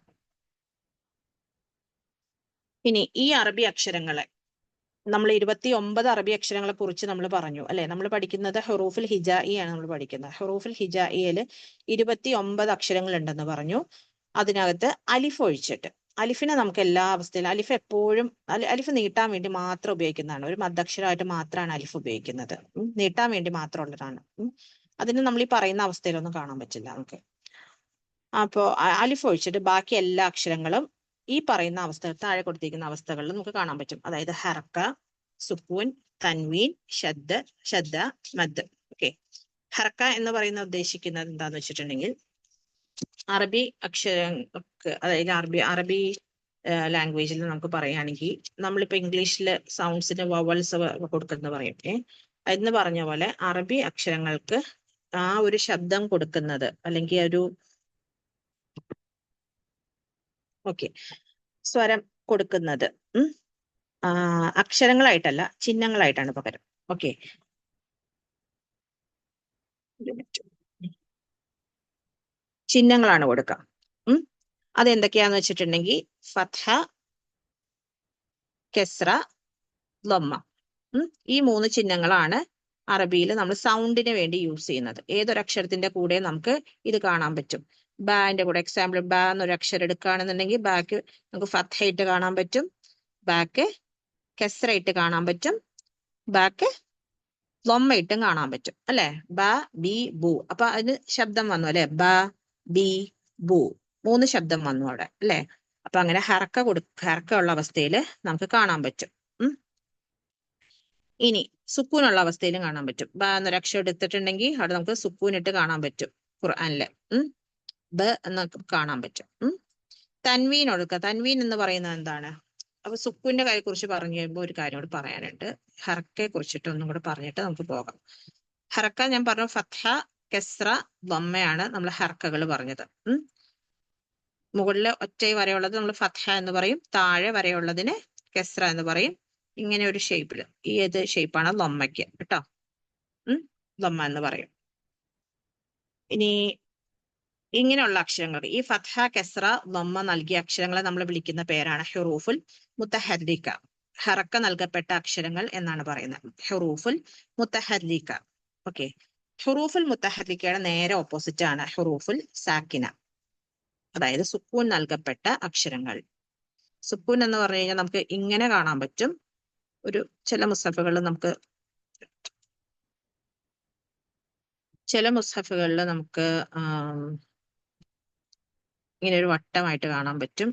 A: ഇനി ഈ അറബി അക്ഷരങ്ങളെ നമ്മൾ 29 അറബി അക്ഷരങ്ങളെ കുറിച്ച് നമ്മൾ പറഞ്ഞു അല്ലെ. നമ്മൾ പഠിക്കുന്നത് ഹുറൂഫുൽ ഹിജാഇയാണ് നമ്മൾ പഠിക്കുന്നത്. ഹുറൂഫുൽ ഹിജാഇയിൽ 29 അക്ഷരങ്ങൾ ഉണ്ടെന്ന് പറഞ്ഞു. അതിനകത്ത് അലിഫ് ഒഴിച്ചിട്ട്, അലിഫിനെ നമുക്ക് എല്ലാ അവസ്ഥയിലും, അലിഫ് എപ്പോഴും അലിഫ് നീട്ടാൻ വേണ്ടി മാത്രം ഉപയോഗിക്കുന്നതാണ്. ഒരു മദ്ദക്ഷരമായിട്ട് മാത്രമാണ് അലിഫ് ഉപയോഗിക്കുന്നത്. നീട്ടാൻ വേണ്ടി മാത്രമുള്ളതാണ്. അതിന് നമ്മൾ ഈ പറയുന്ന അവസ്ഥയിലൊന്നും കാണാൻ പറ്റില്ല നമുക്ക്. അപ്പോ അലിഫ് ഒഴിച്ചിട്ട് ബാക്കി എല്ലാ അക്ഷരങ്ങളും ഈ പറയുന്ന അവസ്ഥ, താഴെ കൊടുത്തിരിക്കുന്ന അവസ്ഥകളിൽ നമുക്ക് കാണാൻ പറ്റും. അതായത് ഹർക്ക, സുക്കൂൻ, തൻവീൻ, ഷദ്ദ, മദ്. ഓക്കെ, ഹർക്ക എന്ന് പറയുന്ന ഉദ്ദേശിക്കുന്നത് എന്താന്ന് വെച്ചിട്ടുണ്ടെങ്കിൽ അറബി അക്ഷരങ്ങൾക്ക്, അതായത് അറബി ലാംഗ്വേജിൽ നമുക്ക് പറയുകയാണെങ്കിൽ നമ്മളിപ്പോ ഇംഗ്ലീഷില് സൗണ്ട്സിന് വവൽസ് കൊടുക്കുന്ന പറയും. എന്ന് പറഞ്ഞ പോലെ അറബി അക്ഷരങ്ങൾക്ക് ആ ഒരു ശബ്ദം കൊടുക്കുന്നത് അല്ലെങ്കിൽ ഒരു സ്വരം കൊടുക്കുന്നത് അക്ഷരങ്ങളായിട്ടല്ല, ചിഹ്നങ്ങളായിട്ടാണ് പകരം. ഓക്കെ, ചിഹ്നങ്ങളാണ് കൊടുക്കുക. അതെന്തൊക്കെയാന്ന് വെച്ചിട്ടുണ്ടെങ്കിൽ ഫത്ഹ, കെസ്ര, ലമ്മ. ഈ 3 ചിഹ്നങ്ങളാണ് അറബിയിൽ നമ്മൾ സൗണ്ടിന് വേണ്ടി യൂസ് ചെയ്യുന്നത്. ഏതൊരക്ഷരത്തിന്റെ കൂടെ നമുക്ക് ഇത് കാണാൻ പറ്റും. ബാന്റെ കൂടെ, എക്സാമ്പിൾ ബാ എന്നൊരു അക്ഷരം എടുക്കുകയാണെന്നുണ്ടെങ്കിൽ ബാക്ക് നമുക്ക് ഫത്ഹ ഇട്ട് കാണാൻ പറ്റും, ബാക്ക് കെസ്ര ഇട്ട് കാണാൻ പറ്റും, ബാക്ക് ലൊമ്മ ഇട്ടും കാണാൻ പറ്റും അല്ലെ. ബ, ബി, ബു. അപ്പൊ അതിന് ശബ്ദം വന്നു അല്ലെ. ബ, ബി, ബു, 3 ശബ്ദം വന്നു അവിടെ അല്ലെ. അപ്പൊ അങ്ങനെ ഹർക്ക ഉള്ള അവസ്ഥയിൽ നമുക്ക് കാണാൻ പറ്റും. ഇനി സുക്കൂനുള്ള അവസ്ഥയിലും കാണാൻ പറ്റും. ബ എന്നൊരു അക്ഷരം എടുത്തിട്ടുണ്ടെങ്കിൽ അവിടെ നമുക്ക് സുക്കൂൻ ഇട്ട് കാണാൻ പറ്റും ഖുർആനില്. ബ എന്നൊക്കെ കാണാൻ പറ്റും. തൻവീൻ ഒഴുക്കുക. തൻവീൻ എന്ന് പറയുന്നത് എന്താണ്? അപ്പൊ സുക്കൂന്റെ കാര്യത്തെ കുറിച്ച് പറഞ്ഞു കഴിയുമ്പോൾ ഒരു കാര്യം കൂടി പറയാനുണ്ട്. ഹർക്കയെ കുറിച്ചിട്ട് ഒന്നും കൂടെ പറഞ്ഞിട്ട് നമുക്ക് പോകാം. ഹർക്ക ഞാൻ പറഞ്ഞു ഫത്ഹ, കെസ്ര, ദമ്മയാണ് നമ്മൾ ഹർക്കകൾ പറഞ്ഞത്. മുകളിൽ ഒറ്റ വരെയുള്ളത് നമ്മൾ ഫത്ഹ എന്ന് പറയും, താഴെ വരെയുള്ളതിന് കെസ്ര എന്ന് പറയും. ഇങ്ങനെ ഒരു ഷേപ്പില്, ഈ ഏത് ഷേപ്പാണ് ലൊമ്മയ്ക്ക് കേട്ടോ. ലൊമ്മ എന്ന് പറയും. ഇനി ഇങ്ങനെയുള്ള അക്ഷരങ്ങൾക്ക് ഈ ഫത്ഹ, കെസ്ര, ലൊമ്മ നൽകിയ അക്ഷരങ്ങളെ നമ്മൾ വിളിക്കുന്ന പേരാണ് ഹുറൂഫുൽ മുത്തഹർരിക. ഹറക്ക നൽകപ്പെട്ട അക്ഷരങ്ങൾ എന്നാണ് പറയുന്നത്, ഹുറൂഫുൽ മുത്തഹർരിക. ഓക്കെ, ഹുറൂഫുൽ മുത്തഹർരിക്കയുടെ നേരെ ഓപ്പോസിറ്റ് ആണ് ഹുറൂഫുൽ സാക്കിന, അതായത് സുക്കൂൻ നൽകപ്പെട്ട അക്ഷരങ്ങൾ. സുക്കൂൻ എന്ന് പറഞ്ഞു കഴിഞ്ഞാൽ നമുക്ക് ഇങ്ങനെ കാണാൻ പറ്റും. ഒരു ചില മുസ്ഹഫുകളിൽ നമുക്ക് ഇങ്ങനെ ഒരു വട്ടമായിട്ട് കാണാൻ പറ്റും.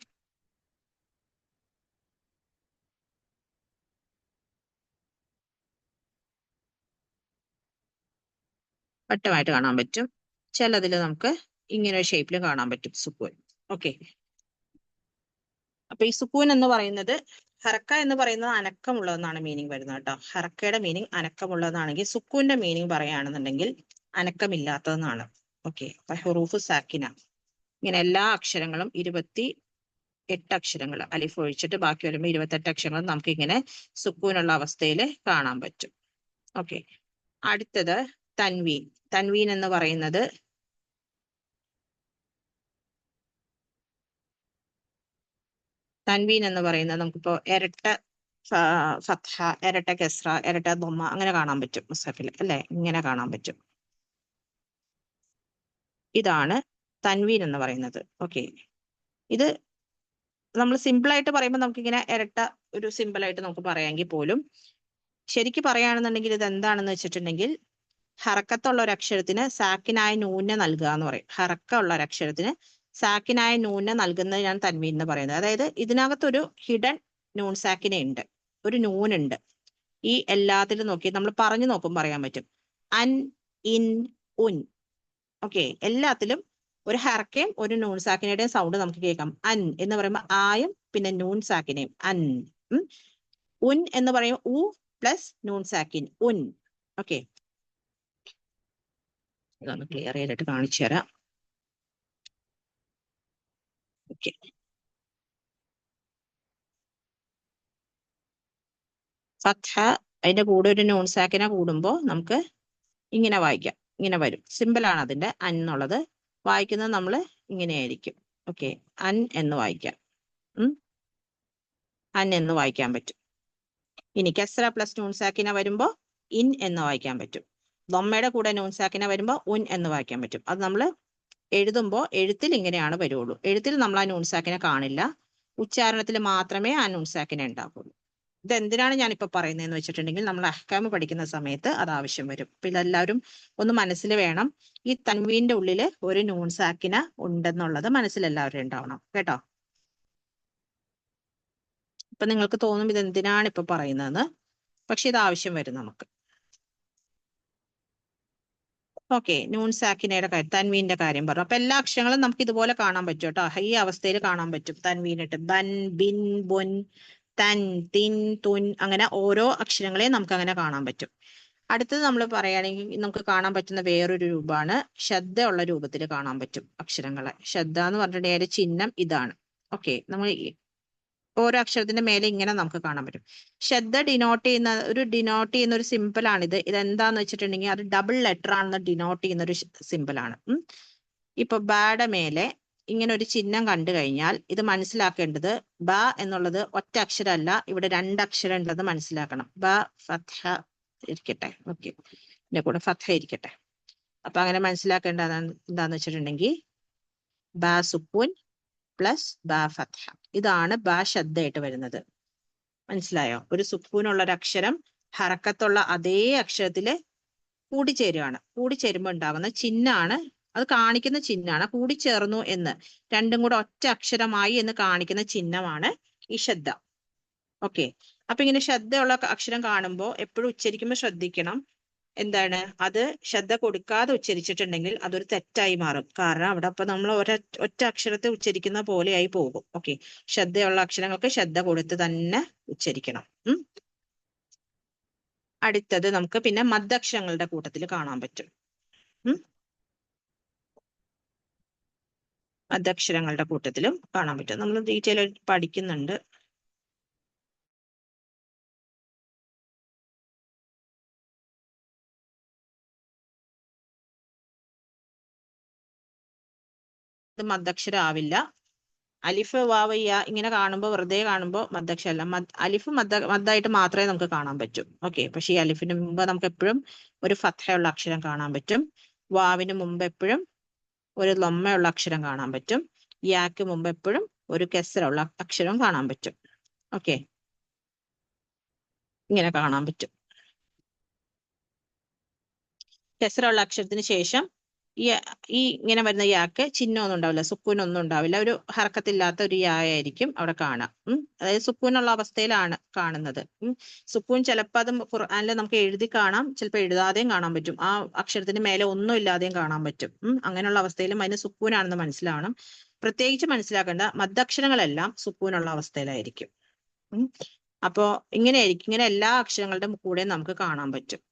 A: വട്ടമായിട്ട് കാണാൻ പറ്റും. ചിലതിൽ നമുക്ക് ഇങ്ങനെ ഒരു ഷേപ്പിൽ കാണാൻ പറ്റും സുക്കൂൻ. ഓക്കെ, അപ്പൊ ഈ സുക്കൂൻ എന്ന് പറയുന്നത്, ഹറക്ക എന്ന് പറയുന്നത് അനക്കമുള്ളതെന്നാണ് മീനിങ് വരുന്നത് കേട്ടോ. ഹറക്കയുടെ മീനിങ് അനക്കമുള്ളതാണെങ്കിൽ സുക്കൂന്റെ മീനിങ് പറയുകയാണെന്നുണ്ടെങ്കിൽ അനക്കമില്ലാത്തതെന്നാണ്. ഓക്കെ, അപ്പൊ ഹുറൂഫു സാക്കിന, ഇങ്ങനെ എല്ലാ അക്ഷരങ്ങളും 28 അക്ഷരങ്ങൾ അലിഫ് ഒഴിച്ചിട്ട് ബാക്കി വരുമ്പോൾ 28 അക്ഷരങ്ങൾ നമുക്ക് ഇങ്ങനെ സുക്കൂനുള്ള അവസ്ഥയിൽ കാണാൻ പറ്റും. ഓക്കെ, അടുത്തത് തൻവീൻ. തൻവീൻ എന്ന് പറയുന്നത് തൻവീൻ എന്ന് പറയുന്നത് നമുക്കിപ്പോ ഇരട്ട ഫത്ഹ, ഇരട്ട കെസ്ര, ഇരട്ട ദമ്മ അങ്ങനെ കാണാൻ പറ്റും മുസ്ഹഫിൽ അല്ലെ, ഇങ്ങനെ കാണാൻ പറ്റും. ഇതാണ് തൻവീൻ എന്ന് പറയുന്നത്. ഓക്കെ, ഇത് നമ്മൾ സിമ്പിൾ ആയിട്ട് പറയുമ്പോൾ നമുക്ക് ഇങ്ങനെ ഇരട്ട ഒരു സിമ്പിൾ ആയിട്ട് നമുക്ക് പറയാമെങ്കിൽ പോലും ശരിക്ക് പറയുകയാണെന്നുണ്ടെങ്കിൽ ഇത് എന്താണെന്ന് വെച്ചിട്ടുണ്ടെങ്കിൽ ഹറക്കത്തുള്ള ഒരു അക്ഷരത്തിന് സാക്കിനായ നൂനെ നൽകുക എന്ന് പറയും. ഹറക്ക ഉള്ള ഒരു അക്ഷരത്തിന് സാക്കിനായ നൂനെ നൽകുന്നതിനാണ് തൻവീൻ എന്ന് പറയുന്നത്. അതായത് ഇതിനകത്തൊരു ഹിഡൻ നൂൺ സാക്കിന ഉണ്ട്, ഒരു നൂനുണ്ട്. ഈ എല്ലാത്തിലും നോക്കി നമ്മൾ പറഞ്ഞു നോക്കുമ്പോൾ പറയാൻ പറ്റും. അൻ, ഇൻ, ഉൻ. ഓക്കെ, എല്ലാത്തിലും ഒരു ഹറക്കയും ഒരു നൂൺ സാക്കിനയുടെയും സൗണ്ട് നമുക്ക് കേൾക്കാം. അൻ എന്ന് പറയുമ്പോൾ ആയും പിന്നെ നൂൺ സാക്കിനയും അൻ. ഉൻ എന്ന് പറയുമ്പോൾ ഉ പ്ലസ് നൂൺ സാക്കിൻ ഉൻ. ഓക്കെ, ഇതൊന്ന് ക്ലിയർ ചെയ്തിട്ട് കാണിച്ചു തരാം. ഓക്കെ, ഫത്ഹ അതിന്റെ കൂടെ ഒരു നൂൺ സാക്കിന കൂടുമ്പോൾ നമുക്ക് ഇങ്ങനെ വായിക്കാം, ഇങ്ങനെ വരും. സിമ്പിൾ ആണ് അതിന്റെ അൻ എന്നുള്ളത്. വായിക്കുന്നത് നമ്മൾ ഇങ്ങനെയായിരിക്കും. ഓക്കെ, അൻ എന്ന് വായിക്കാം. അൻ എന്ന് വായിക്കാൻ പറ്റും. ഇനി കെസ്ര പ്ലസ് നൂൺ സാക്കിന വരുമ്പോൾ ഇൻ എന്ന് വായിക്കാൻ പറ്റും. ദമ്മയുടെ കൂടെ നൂൺ സാക്കിന വരുമ്പോൾ ഉൻ എന്ന് വായിക്കാൻ പറ്റും. അത് നമ്മൾ എഴുതുമ്പോൾ എഴുത്തിൽ ഇങ്ങനെയാണ് വരുള്ളൂ. എഴുത്തിൽ നമ്മൾ ആ നൂൺ സാക്കിനെ കാണില്ല, ഉച്ചാരണത്തിൽ മാത്രമേ ആ നൂൺ സാക്കിനെ ഉണ്ടാവുള്ളൂ. ഇതെന്തിനാണ് ഞാനിപ്പോൾ പറയുന്നതെന്ന് വെച്ചിട്ടുണ്ടെങ്കിൽ നമ്മൾ അഹ്കാം പഠിക്കുന്ന സമയത്ത് അത് ആവശ്യം വരും. അപ്പൊ ഇതെല്ലാവരും ഒന്ന് മനസ്സിൽ വേണം. ഈ തൻവീന്റെ ഉള്ളിൽ ഒരു നൂൺ സാക്കിന ഉണ്ടെന്നുള്ളത് മനസ്സിലെല്ലാവരും ഉണ്ടാവണം കേട്ടോ. ഇപ്പൊ നിങ്ങൾക്ക് തോന്നും ഇത് എന്തിനാണ് ഇപ്പൊ പറയുന്നതെന്ന്, പക്ഷെ ഇത് ആവശ്യം വരും നമുക്ക്. ഓക്കെ, നൂൺ സാക്കിനയുടെ കാര്യം, തൻവീന്റെ കാര്യം പറഞ്ഞു. അപ്പൊ എല്ലാ അക്ഷരങ്ങളും നമുക്ക് ഇതുപോലെ കാണാൻ പറ്റും കേട്ടോ. ഈ അവസ്ഥയിൽ കാണാൻ പറ്റും തൻവീനിട്ട്. ബൻ, ബിൻ, ബുൻ, തൻ, തിൻ, തുൻ, അങ്ങനെ ഓരോ അക്ഷരങ്ങളെയും നമുക്ക് അങ്ങനെ കാണാൻ പറ്റും. അടുത്തത് നമ്മൾ പറയുകയാണെങ്കിൽ നമുക്ക് കാണാൻ പറ്റുന്ന വേറൊരു രൂപമാണ് ശബ്ദ ഉള്ള രൂപത്തിൽ കാണാൻ പറ്റും അക്ഷരങ്ങളെ. ശബ്ദ എന്ന് പറഞ്ഞിട്ടുണ്ടെങ്കിൽ ചിഹ്നം ഇതാണ്. ഓക്കെ, നമ്മൾ ഓരോ അക്ഷരത്തിന്റെ മേലെ ഇങ്ങനെ നമുക്ക് കാണാൻ പറ്റും. ശബ്ദ ഡിനോട്ട് ചെയ്യുന്ന ഒരു സിമ്പിൾ ആണിത്. ഇതെന്താന്ന് വെച്ചിട്ടുണ്ടെങ്കിൽ അത് ഡബിൾ ലെറ്റർ ആണെന്ന് ഡിനോട്ട് ചെയ്യുന്ന ഒരു സിമ്പിൾ ആണ്. ഇപ്പൊ ബയുടെ മേലെ ഇങ്ങനെ ഒരു ചിഹ്നം കണ്ടു കഴിഞ്ഞാൽ ഇത് മനസ്സിലാക്കേണ്ടത് ബ എന്നുള്ളത് ഒറ്റ അക്ഷരമല്ല, ഇവിടെ രണ്ടക്ഷരം ഉണ്ടെന്ന് മനസ്സിലാക്കണം. ബ ഫത്ഹ ഇരിക്കട്ടെ. ഓക്കെ, ഇതിന്റെ കൂടെ ഫത്ഹ ഇരിക്കട്ടെ. അപ്പൊ അങ്ങനെ മനസ്സിലാക്കേണ്ടത് എന്താന്ന് വെച്ചിട്ടുണ്ടെങ്കിൽ ബ സുക്കൂൻ പ്ലസ് ബ ഫത്ഹ. ഇതാണ് ബ ശബ്ദമായിട്ട് വരുന്നത്. മനസ്സിലായോ? ഒരു സുക്കൂനുള്ള ഒരു അക്ഷരം ഹറക്കത്തുള്ള അതേ അക്ഷരത്തില് കൂടിച്ചേരുകയാണ്. കൂടിച്ചേരുമ്പോൾ ഉണ്ടാവുന്ന ചിഹ്നമാണ്, അത് കാണിക്കുന്ന ചിഹ്നമാണ്. കൂടിച്ചേർന്നു എന്ന്, രണ്ടും കൂടെ ഒറ്റ അക്ഷരമായി എന്ന് കാണിക്കുന്ന ചിഹ്നമാണ് ഈ ശബ്ദ. ഓക്കെ, അപ്പൊ ഇങ്ങനെ ശബ്ദമുള്ള അക്ഷരം കാണുമ്പോൾ എപ്പോഴും ഉച്ചരിക്കുമ്പോൾ ശ്രദ്ധിക്കണം. എന്താണ്, അത് ശ്രദ്ധ കൊടുക്കാതെ ഉച്ചരിച്ചിട്ടുണ്ടെങ്കിൽ അതൊരു തെറ്റായി മാറും. കാരണം അവിടെ അപ്പൊ നമ്മൾ ഒറ്റ അക്ഷരത്തെ ഉച്ചരിക്കുന്ന പോലെയായി പോകും. ഓക്കെ, ശ്രദ്ധയുള്ള അക്ഷരങ്ങൾക്ക് ശ്രദ്ധ കൊടുത്ത് തന്നെ ഉച്ചരിക്കണം. അടുത്തത് നമുക്ക് പിന്നെ മദ്ദക്ഷരങ്ങളുടെ കൂട്ടത്തിൽ കാണാൻ പറ്റും. മദ്ദക്ഷരങ്ങളുടെ കൂട്ടത്തിലും കാണാൻ പറ്റും. നമ്മൾ ഡീറ്റെയിൽ ആയിട്ട് പഠിക്കുന്നുണ്ട്. ഇത് മദ്ദക്ഷരം ആവില്ല. അലിഫ് വാവ് യ ഇങ്ങനെ കാണുമ്പോൾ വെറുതെ കാണുമ്പോൾ മദ്ദക്ഷരമല്ല. അലിഫ് മദ്ദായിട്ട് മാത്രമേ നമുക്ക് കാണാൻ പറ്റും. ഓക്കെ, പക്ഷെ ഈ അലിഫിന് മുമ്പ് നമുക്ക് എപ്പോഴും ഒരു ഫത്ഹയുള്ള അക്ഷരം കാണാൻ പറ്റും. വാവിന് മുമ്പ് എപ്പോഴും ഒരു ലൊമ്മയുള്ള അക്ഷരം കാണാൻ പറ്റും. യാക്ക് മുമ്പ് എപ്പോഴും ഒരു കെസ്റുള്ള അക്ഷരം കാണാൻ പറ്റും. ഓക്കെ, ഇങ്ങനെ കാണാൻ പറ്റും. കെസ്റുള്ള അക്ഷരത്തിന് ശേഷം ഈ ഇങ്ങനെ വരുന്ന യാക്ക് ചിഹ്നമൊന്നും ഉണ്ടാവില്ല, സുക്കൂനൊന്നും ഉണ്ടാവില്ല. ഒരു ഹർക്കത്തില്ലാത്ത ഒരു യായായിരിക്കും അവിടെ കാണാം. അതായത് സുക്കൂനുള്ള അവസ്ഥയിലാണ് കാണുന്നത്. സുക്കൂൻ ചിലപ്പോൾ അത് ഖുർആനിൽ നമുക്ക് എഴുതി കാണാം, ചിലപ്പോൾ എഴുതാതെയും കാണാൻ പറ്റും. ആ അക്ഷരത്തിന് മേലെ ഒന്നും ഇല്ലാതെയും കാണാൻ പറ്റും. അങ്ങനെയുള്ള അവസ്ഥയിലും അതിന് സുക്കൂനാണെന്ന് മനസ്സിലാവണം. പ്രത്യേകിച്ച് മനസ്സിലാക്കേണ്ട മദ്ദക്ഷരങ്ങളെല്ലാം സുക്കൂനുള്ള അവസ്ഥയിലായിരിക്കും. അപ്പോ ഇങ്ങനെയായിരിക്കും. ഇങ്ങനെ എല്ലാ അക്ഷരങ്ങളുടെ കൂടെ നമുക്ക് കാണാൻ പറ്റും.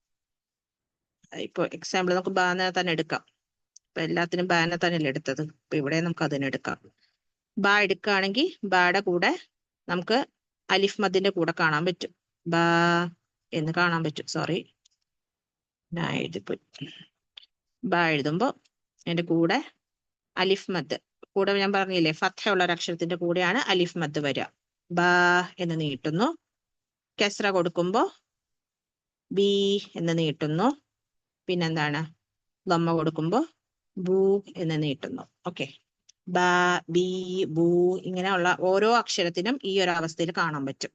A: ഇപ്പൊ എക്സാമ്പിൾ നമുക്ക് ബാനെ തന്നെ എടുക്കാം. ഇപ്പൊ എല്ലാത്തിനും ബാനെ തന്നെയല്ലേ എടുത്തത്. ഇപ്പൊ ഇവിടെ നമുക്ക് അതിനെ എടുക്കാം. ബാ എടുക്കുകയാണെങ്കിൽ ബായുടെ കൂടെ നമുക്ക് അലിഫ് മദ്ദിന്റെ കൂടെ കാണാൻ പറ്റും. ബാ എന്ന് കാണാൻ പറ്റും. സോറി, ഞാൻ എഴുതിപ്പോയി. ബാ എഴുതുമ്പോ അതിന്റെ കൂടെ അലിഫ് മദ് കൂടെ ഞാൻ പറഞ്ഞില്ലേ, ഫത്ഹയുള്ള ഒരു അക്ഷരത്തിന്റെ കൂടെയാണ് അലിഫ് മദ് വരിക. ബാ എന്ന് നീട്ടുന്നു. കെസ്ര കൊടുക്കുമ്പോ ബി എന്ന് നീട്ടുന്നു. പിന്നെന്താണ്, ദമ്മ കൊടുക്കുമ്പോ ബൂ എന്ന് നീട്ടുന്നു. ഓക്കെ, ബ, ബി, ബൂ, ഇങ്ങനെയുള്ള ഓരോ അക്ഷരത്തിനും ഈ ഒരു അവസ്ഥയിൽ കാണാൻ പറ്റും.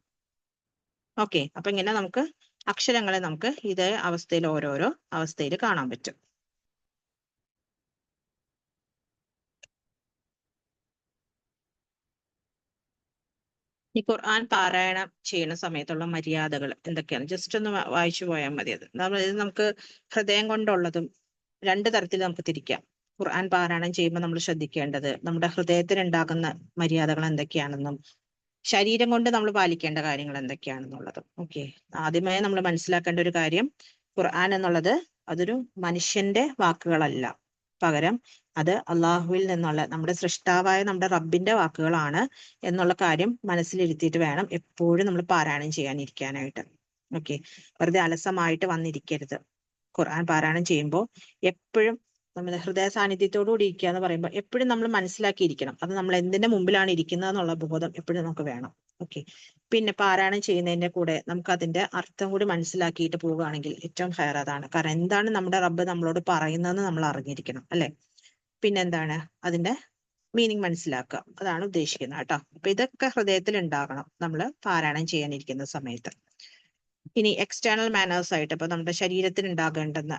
A: ഓക്കെ, അപ്പൊ ഇങ്ങനെ നമുക്ക് അക്ഷരങ്ങളെ നമുക്ക് ഇതേ അവസ്ഥയിൽ ഓരോരോ അവസ്ഥയിൽ കാണാൻ പറ്റും. ഈ ഖുർആൻ പാരായണം ചെയ്യുന്ന സമയത്തുള്ള മര്യാദകൾ എന്തൊക്കെയാണ് ജസ്റ്റ് ഒന്ന് വായിച്ചു പോയാൽ മതി. അത് ഇത് നമുക്ക് ഹൃദയം കൊണ്ടുള്ളതും രണ്ട് തരത്തിൽ നമുക്ക് തിരിക്കാം. ഖുർആൻ പാരായണം ചെയ്യുമ്പോൾ നമ്മൾ ശ്രദ്ധിക്കേണ്ടത് നമ്മുടെ ഹൃദയത്തിനുണ്ടാകുന്ന മര്യാദകൾ എന്തൊക്കെയാണെന്നും ശരീരം കൊണ്ട് നമ്മൾ പാലിക്കേണ്ട കാര്യങ്ങൾ എന്തൊക്കെയാണെന്നുള്ളതും. ഓക്കെ, ആദ്യമേ നമ്മൾ മനസ്സിലാക്കേണ്ട ഒരു കാര്യം, ഖുർആൻ എന്നുള്ളത് അതൊരു മനുഷ്യന്റെ വാക്കുകളല്ല, പകരം അത് അള്ളാഹുവിൽ നിന്നുള്ള നമ്മുടെ സൃഷ്ടാവായ നമ്മുടെ റബ്ബിന്റെ വാക്കുകളാണ് എന്നുള്ള കാര്യം മനസ്സിലിരുത്തിയിട്ട് വേണം എപ്പോഴും നമ്മൾ പാരായണം ചെയ്യാനിരിക്കാനായിട്ട്. ഓക്കെ, വെറുതെ അലസമായിട്ട് വന്നിരിക്കരുത്. ഖുർആൻ പാരായണം ചെയ്യുമ്പോൾ എപ്പോഴും നമ്മുടെ ഹൃദയ സാന്നിധ്യത്തോടു കൂടി ഇരിക്കുക എന്ന് പറയുമ്പോൾ എപ്പോഴും നമ്മൾ മനസ്സിലാക്കിയിരിക്കണം അത് നമ്മൾ എന്തിന്റെ മുമ്പിലാണ് ഇരിക്കുന്നത് എന്നുള്ള ബോധം എപ്പോഴും നമുക്ക് വേണം. ഓക്കെ, പിന്നെ പാരായണം ചെയ്യുന്നതിന്റെ കൂടെ നമുക്ക് അതിന്റെ അർത്ഥം കൂടി മനസ്സിലാക്കിയിട്ട് പോവുകയാണെങ്കിൽ ഏറ്റവും ഹയർ അതാണ്. കാരണം എന്താണ് നമ്മുടെ റബ്ബ് നമ്മളോട് പറയുന്നതെന്ന് നമ്മൾ അറിഞ്ഞിരിക്കണം, അല്ലെ? പിന്നെന്താണ്, അതിന്റെ മീനിങ് മനസ്സിലാക്കുക, അതാണ് ഉദ്ദേശിക്കുന്നത് കേട്ടോ. അപ്പൊ ഇതൊക്കെ ഹൃദയത്തിൽ ഉണ്ടാകണം നമ്മൾ പാരായണം ചെയ്യാനിരിക്കുന്ന സമയത്ത്. ഇനി എക്സ്റ്റേണൽ മാനേഴ്സ് ആയിട്ട് ഇപ്പൊ നമ്മുടെ ശരീരത്തിന് ഉണ്ടാകേണ്ടുന്ന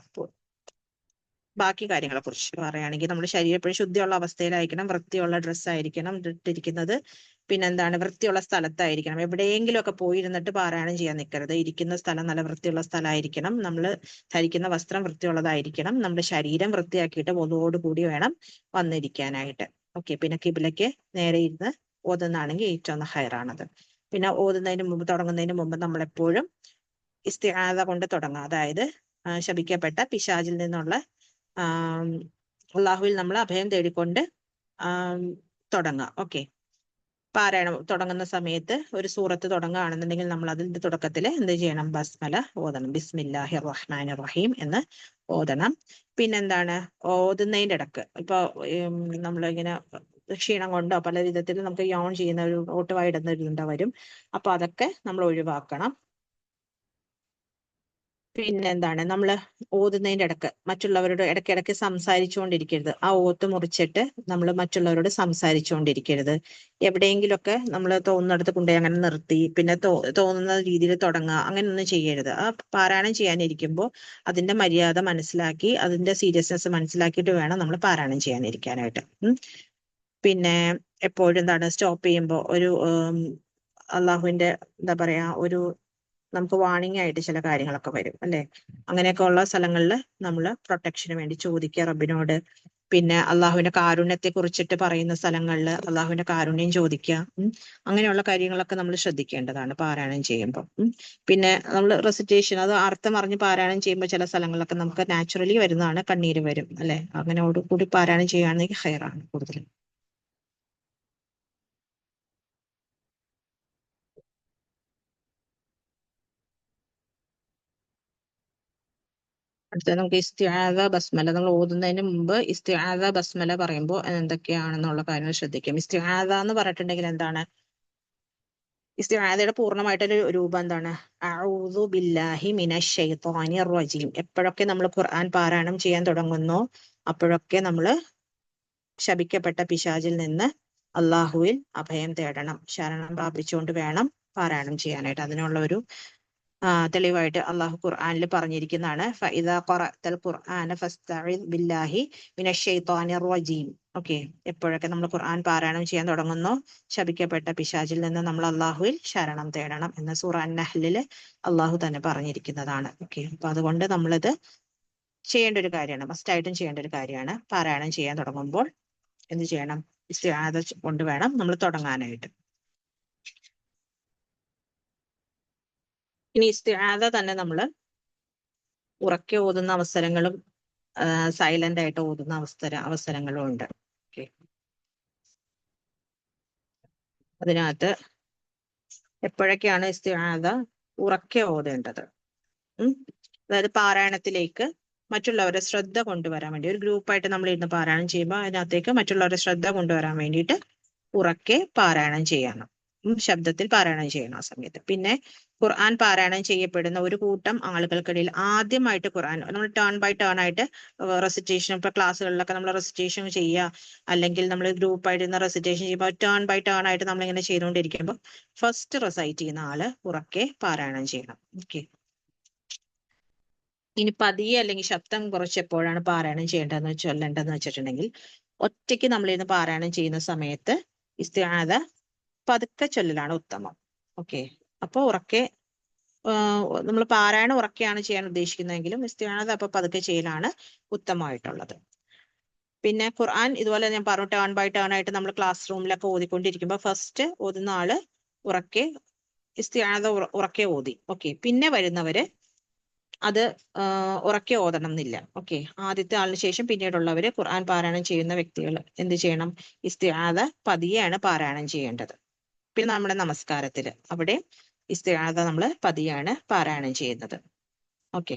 A: ബാക്കി കാര്യങ്ങളെ കുറിച്ച് പറയുകയാണെങ്കിൽ നമ്മുടെ ശരീരം എപ്പോഴും ശുദ്ധിയുള്ള അവസ്ഥയിലായിരിക്കണം, വൃത്തിയുള്ള ഡ്രസ്സായിരിക്കണം ഇട്ടിരിക്കുന്നത്. പിന്നെന്താണ്, വൃത്തിയുള്ള സ്ഥലത്തായിരിക്കണം. എവിടെയെങ്കിലും ഒക്കെ പോയിരുന്നിട്ട് പാരായണം ചെയ്യാൻ നിൽക്കരുത്. ഇരിക്കുന്ന സ്ഥലം നല്ല വൃത്തിയുള്ള സ്ഥലമായിരിക്കണം. നമ്മൾ ധരിക്കുന്ന വസ്ത്രം വൃത്തിയുള്ളതായിരിക്കണം. നമ്മുടെ ശരീരം വൃത്തിയാക്കിയിട്ട് കൂടി വേണം വന്നിരിക്കാനായിട്ട്. ഓക്കെ, പിന്നെ കിബിലയ്ക്ക് നേരെ ഇരുന്ന് ഓതുന്നതാണെങ്കിൽ ഏറ്റവും ഹയറാണത്. പിന്നെ തുടങ്ങുന്നതിന് മുമ്പ് നമ്മളെപ്പോഴും ഇസ്തിആദ കൊണ്ട് തുടങ്ങുക. അതായത് ശപിക്കപ്പെട്ട പിശാചിൽ നിന്നുള്ള അള്ളാഹുവിൽ നമ്മൾ അഭയം തേടിക്കൊണ്ട് തുടങ്ങുക. ഓക്കെ, പാരായണം തുടങ്ങുന്ന സമയത്ത് ഒരു സൂറത്ത് തുടങ്ങുകയാണെന്നുണ്ടെങ്കിൽ നമ്മൾ അതിന്റെ തുടക്കത്തിൽ എന്ത് ചെയ്യണം, ബസ്മല ഓതണം. ബിസ്മില്ലാഹിർ റഹ്മാനിർ റഹീം എന്ന് ഓതണം. പിന്നെന്താണ്, ഓതുന്നതിന്റെ ഇടക്ക് ഇപ്പൊ നമ്മളിങ്ങനെ ക്ഷീണം കൊണ്ടോ പല വിധത്തിൽ നമുക്ക് യോൺ ചെയ്യുന്ന ഒരു ഓട്ടുവായിടുന്ന ഒരു ഇട വരും. അപ്പൊ അതൊക്കെ നമ്മൾ ഒഴിവാക്കണം. പിന്നെന്താണ്, നമ്മൾ ഓതുന്നതിന്റെ ഇടക്ക് മറ്റുള്ളവരോട് ഇടയ്ക്കിടയ്ക്ക് സംസാരിച്ചുകൊണ്ടിരിക്കരുത്. ആ ഓത്ത് മുറിച്ചിട്ട് നമ്മൾ മറ്റുള്ളവരോട് സംസാരിച്ചുകൊണ്ടിരിക്കരുത്. എവിടെയെങ്കിലുമൊക്കെ നമ്മൾ തോന്നുന്നിടത്ത് കൊണ്ടുപോയി അങ്ങനെ നിർത്തി പിന്നെ തോന്നുന്ന രീതിയിൽ തുടങ്ങുക, അങ്ങനെയൊന്നും ചെയ്യരുത്. ആ പാരായണം ചെയ്യാനിരിക്കുമ്പോൾ അതിന്റെ മര്യാദ മനസ്സിലാക്കി അതിന്റെ സീരിയസ്നെസ് മനസ്സിലാക്കിയിട്ട് വേണം നമ്മൾ പാരായണം ചെയ്യാനിരിക്കാനായിട്ട്. പിന്നെ എപ്പോഴും എന്താണ്, സ്റ്റോപ്പ് ചെയ്യുമ്പോൾ ഒരു അള്ളാഹുവിന്റെ എന്താ പറയാ ഒരു നമുക്ക് വാണിംഗ് ആയിട്ട് ചില കാര്യങ്ങളൊക്കെ വരും, അല്ലെ? അങ്ങനെയൊക്കെ ഉള്ള സ്ഥലങ്ങളിൽ നമ്മൾ പ്രൊട്ടക്ഷന് വേണ്ടി ചോദിക്കുക റബ്ബിനോട്. പിന്നെ അള്ളാഹുവിന്റെ കാരുണ്യത്തെ കുറിച്ചിട്ട് പറയുന്ന സ്ഥലങ്ങളിൽ അള്ളാഹുവിന്റെ കാരുണ്യം ചോദിക്കുക. അങ്ങനെയുള്ള കാര്യങ്ങളൊക്കെ നമ്മൾ ശ്രദ്ധിക്കേണ്ടതാണ് പാരായണം ചെയ്യുമ്പോൾ. പിന്നെ നമ്മൾ റെസിറ്റേഷൻ, അത് അർത്ഥം അറിഞ്ഞ് പാരായണം ചെയ്യുമ്പോൾ ചില സ്ഥലങ്ങളിലൊക്കെ നമുക്ക് നാച്ചുറലി വരുന്നതാണ്, കണ്ണീര് വരും, അല്ലെ? അങ്ങനെ കൂടി പാരായണം ചെയ്യുകയാണെങ്കിൽ ഹയറാണ് കൂടുതൽ. അടുത്ത നമുക്ക് ഇസ്തിആദ ബസ്മല, നമ്മൾ ഓതുന്നതിന് മുമ്പ് ഇസ്തിആദ ബസ്മല പറയുമ്പോൾ എന്തൊക്കെയാണെന്നുള്ള കാര്യങ്ങൾ ശ്രദ്ധിക്കും. ഇസ്തിആദ എന്ന് പറഞ്ഞിട്ടുണ്ടെങ്കിൽ എന്താണ്, ഇസ്തിആദയുടെ പൂർണ്ണമായിട്ടൊരു രൂപം എന്താണ്, അഊദു ബില്ലാഹി മിനശ് ശൈത്വാനിർ റജീം. എപ്പോഴൊക്കെ നമ്മൾ ഖുർആൻ പാരായണം ചെയ്യാൻ തുടങ്ങുന്നു അപ്പോഴൊക്കെ നമ്മൾ ശപിക്കപ്പെട്ട പിശാചിൽ നിന്ന് അള്ളാഹുവിൽ അഭയം തേടണം, ശരണം പ്രാപിച്ചുകൊണ്ട് വേണം പാരായണം ചെയ്യാനായിട്ട്. അതിനുള്ള ഒരു തെളിവായിട്ട് അള്ളാഹു ഖുർആനിൽ പറഞ്ഞിരിക്കുന്നതാണ്, ഫഇദാ ഖറഅതൽ ഖുർആന ഫസ്തഇദ് ബില്ലാഹി മിനശ് ശൈത്വാനിർ റജീം. ഓക്കെ, എപ്പോഴൊക്കെ നമ്മൾ ഖുർആൻ പാരായണം ചെയ്യാൻ തുടങ്ങുന്നു ശപിക്കപ്പെട്ട പിശാചിൽ നിന്ന് നമ്മൾ അള്ളാഹുവിൽ ശരണം തേടണം എന്ന് സൂറ അൻ-നഹ്ലിൽ അള്ളാഹു തന്നെ പറഞ്ഞിരിക്കുന്നതാണ്. ഓക്കെ, അപ്പൊ അതുകൊണ്ട് നമ്മളിത് ചെയ്യേണ്ട ഒരു കാര്യമാണ്, മസ്റ്റായിട്ടും ചെയ്യേണ്ട ഒരു കാര്യമാണ്. പാരായണം ചെയ്യാൻ തുടങ്ങുമ്പോൾ എന്ത് ചെയ്യണം, ഇസ്തിആദ കൊണ്ട് വേണം നമ്മൾ തുടങ്ങാനായിട്ട്. ഇനി ഇസ്തിആദ തന്നെ നമ്മൾ ഉറക്കെ ഓതുന്ന അവസരങ്ങളും സൈലന്റ് ആയിട്ട് ഓതുന്ന അവസരങ്ങളും ഉണ്ട്. ഓക്കെ, അതിനകത്ത് എപ്പോഴൊക്കെയാണ് ഇസ്തിആദ ഉറക്കെ ഓതേണ്ടത്? അതായത് പാരായണത്തിലേക്ക് മറ്റുള്ളവരുടെ ശ്രദ്ധ കൊണ്ടുവരാൻ വേണ്ടി, ഒരു ഗ്രൂപ്പായിട്ട് നമ്മൾ ഇരുന്ന് പാരായണം ചെയ്യുമ്പോൾ അതിനകത്തേക്ക് മറ്റുള്ളവരുടെ ശ്രദ്ധ കൊണ്ടുവരാൻ വേണ്ടിയിട്ട് ഉറക്കെ പാരായണം ചെയ്യണം. ശബ്ദത്തിൽ പാരായണം ചെയ്യണം ആ സമയത്ത്. പിന്നെ ഖുർആൻ പാരായണം ചെയ്യപ്പെടുന്ന ഒരു കൂട്ടം ആളുകൾക്കിടയിൽ ആദ്യമായിട്ട് ഖുർആൻ നമ്മൾ ടേൺ ബൈ ടേൺ ആയിട്ട് റെസിറ്റേഷൻ, ഇപ്പൊ ക്ലാസ്സുകളിലൊക്കെ നമ്മൾ റെസിറ്റേഷൻ ചെയ്യുക, അല്ലെങ്കിൽ നമ്മൾ ഗ്രൂപ്പായിട്ട് ഇരുന്ന് റെസിറ്റേഷൻ ചെയ്യുമ്പോൾ ടേൺ ബൈ ടേൺ ആയിട്ട് നമ്മൾ ഇങ്ങനെ ചെയ്തുകൊണ്ടിരിക്കുമ്പോൾ ഫസ്റ്റ് റെസൈറ്റ് ചെയ്യുന്ന ആള് ഉറക്കെ പാരായണം ചെയ്യണം. ഓക്കെ. ഇനി പതിയെ അല്ലെങ്കിൽ ശബ്ദം കുറച്ച് എപ്പോഴാണ് പാരായണം ചെയ്യേണ്ടതെന്ന് ചൊല്ലേണ്ടതെന്ന് വെച്ചിട്ടുണ്ടെങ്കിൽ, ഒറ്റയ്ക്ക് നമ്മളിരുന്ന് പാരായണം ചെയ്യുന്ന സമയത്ത് ഇസ്തിആദ പതുക്കെ ചൊല്ലലാണ് ഉത്തമം. ഓക്കെ. അപ്പൊ ഉറക്കെ നമ്മൾ പാരായണം ഉറക്കെയാണ് ചെയ്യാൻ ഉദ്ദേശിക്കുന്നതെങ്കിലും ഇസ്തിആദ അപ്പൊ പതുക്കെ ചെയ്യലാണ് ഉത്തമമായിട്ടുള്ളത്. പിന്നെ ഖുർആൻ ഇതുപോലെ ഞാൻ പറഞ്ഞു, ടേൺ ബൈ ടേൺ ആയിട്ട് നമ്മൾ ക്ലാസ് റൂമിലൊക്കെ ഓതിക്കൊണ്ടിരിക്കുമ്പോൾ ഫസ്റ്റ് ഓതുന്ന ആള് ഉറക്കെ ഇസ്തിആദ ഉറക്കെ ഓതി. ഓക്കെ. പിന്നെ വരുന്നവര് അത് ഉറക്കെ ഓതണം എന്നില്ല. ഓക്കെ. ആദ്യത്തെ ആളിന് ശേഷം പിന്നീടുള്ളവര് ഖുർആൻ പാരായണം ചെയ്യുന്ന വ്യക്തികൾ എന്ത് ചെയ്യണം? ഇസ്തിആദ പതിയെയാണ് പാരായണം ചെയ്യേണ്ടത്. പിന്നെ നമ്മുടെ നമസ്കാരത്തില് അവിടെ ഇസ്തിആദ നമ്മൾ പതിയാണ് പാരായണം ചെയ്യുന്നത്. ഓക്കെ.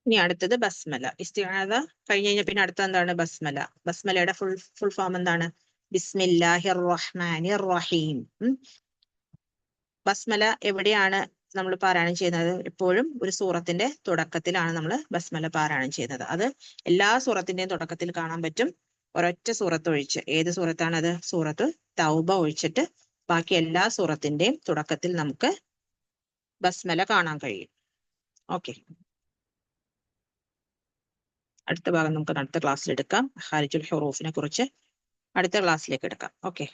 A: ഇനി അടുത്തത് ബസ്മല. ഇസ്തിആദ കഴിഞ്ഞ് കഴിഞ്ഞാൽ പിന്നെ അടുത്ത എന്താണ്? ബസ്മല. ബസ്മലയുടെ ഫുൾ ഫോം എന്താണ്? ബിസ്മില്ലാഹിർ റഹ്മാനിർ റഹീം. ബസ്മല എവിടെയാണ് നമ്മൾ പാരായണം ചെയ്യുന്നത്? എപ്പോഴും ഒരു സൂറത്തിന്റെ തുടക്കത്തിലാണ് നമ്മൾ ബസ്മല പാരായണം ചെയ്യുന്നത്. അത് എല്ലാ സൂറത്തിന്റെയും തുടക്കത്തിൽ കാണാൻ പറ്റും, ഒരൊറ്റ സൂറത്ത് ഒഴിച്ച്. ഏത് സൂറത്താണത്? സൂറത്ത് തൗബ ഒഴിച്ചിട്ട് ബാക്കി എല്ലാ സൂറത്തിന്റെയും തുടക്കത്തിൽ നമുക്ക് ബസ്മല കാണാൻ കഴിയും. ഓക്കെ. അടുത്ത ഭാഗം നമുക്ക് അടുത്ത ക്ലാസ്സിൽ എടുക്കാം. ഖാരിജുൽ ഹുറൂഫിനെ കുറിച്ച് അടുത്ത ക്ലാസ്സിലേക്ക് എടുക്കാം. ഓക്കെ.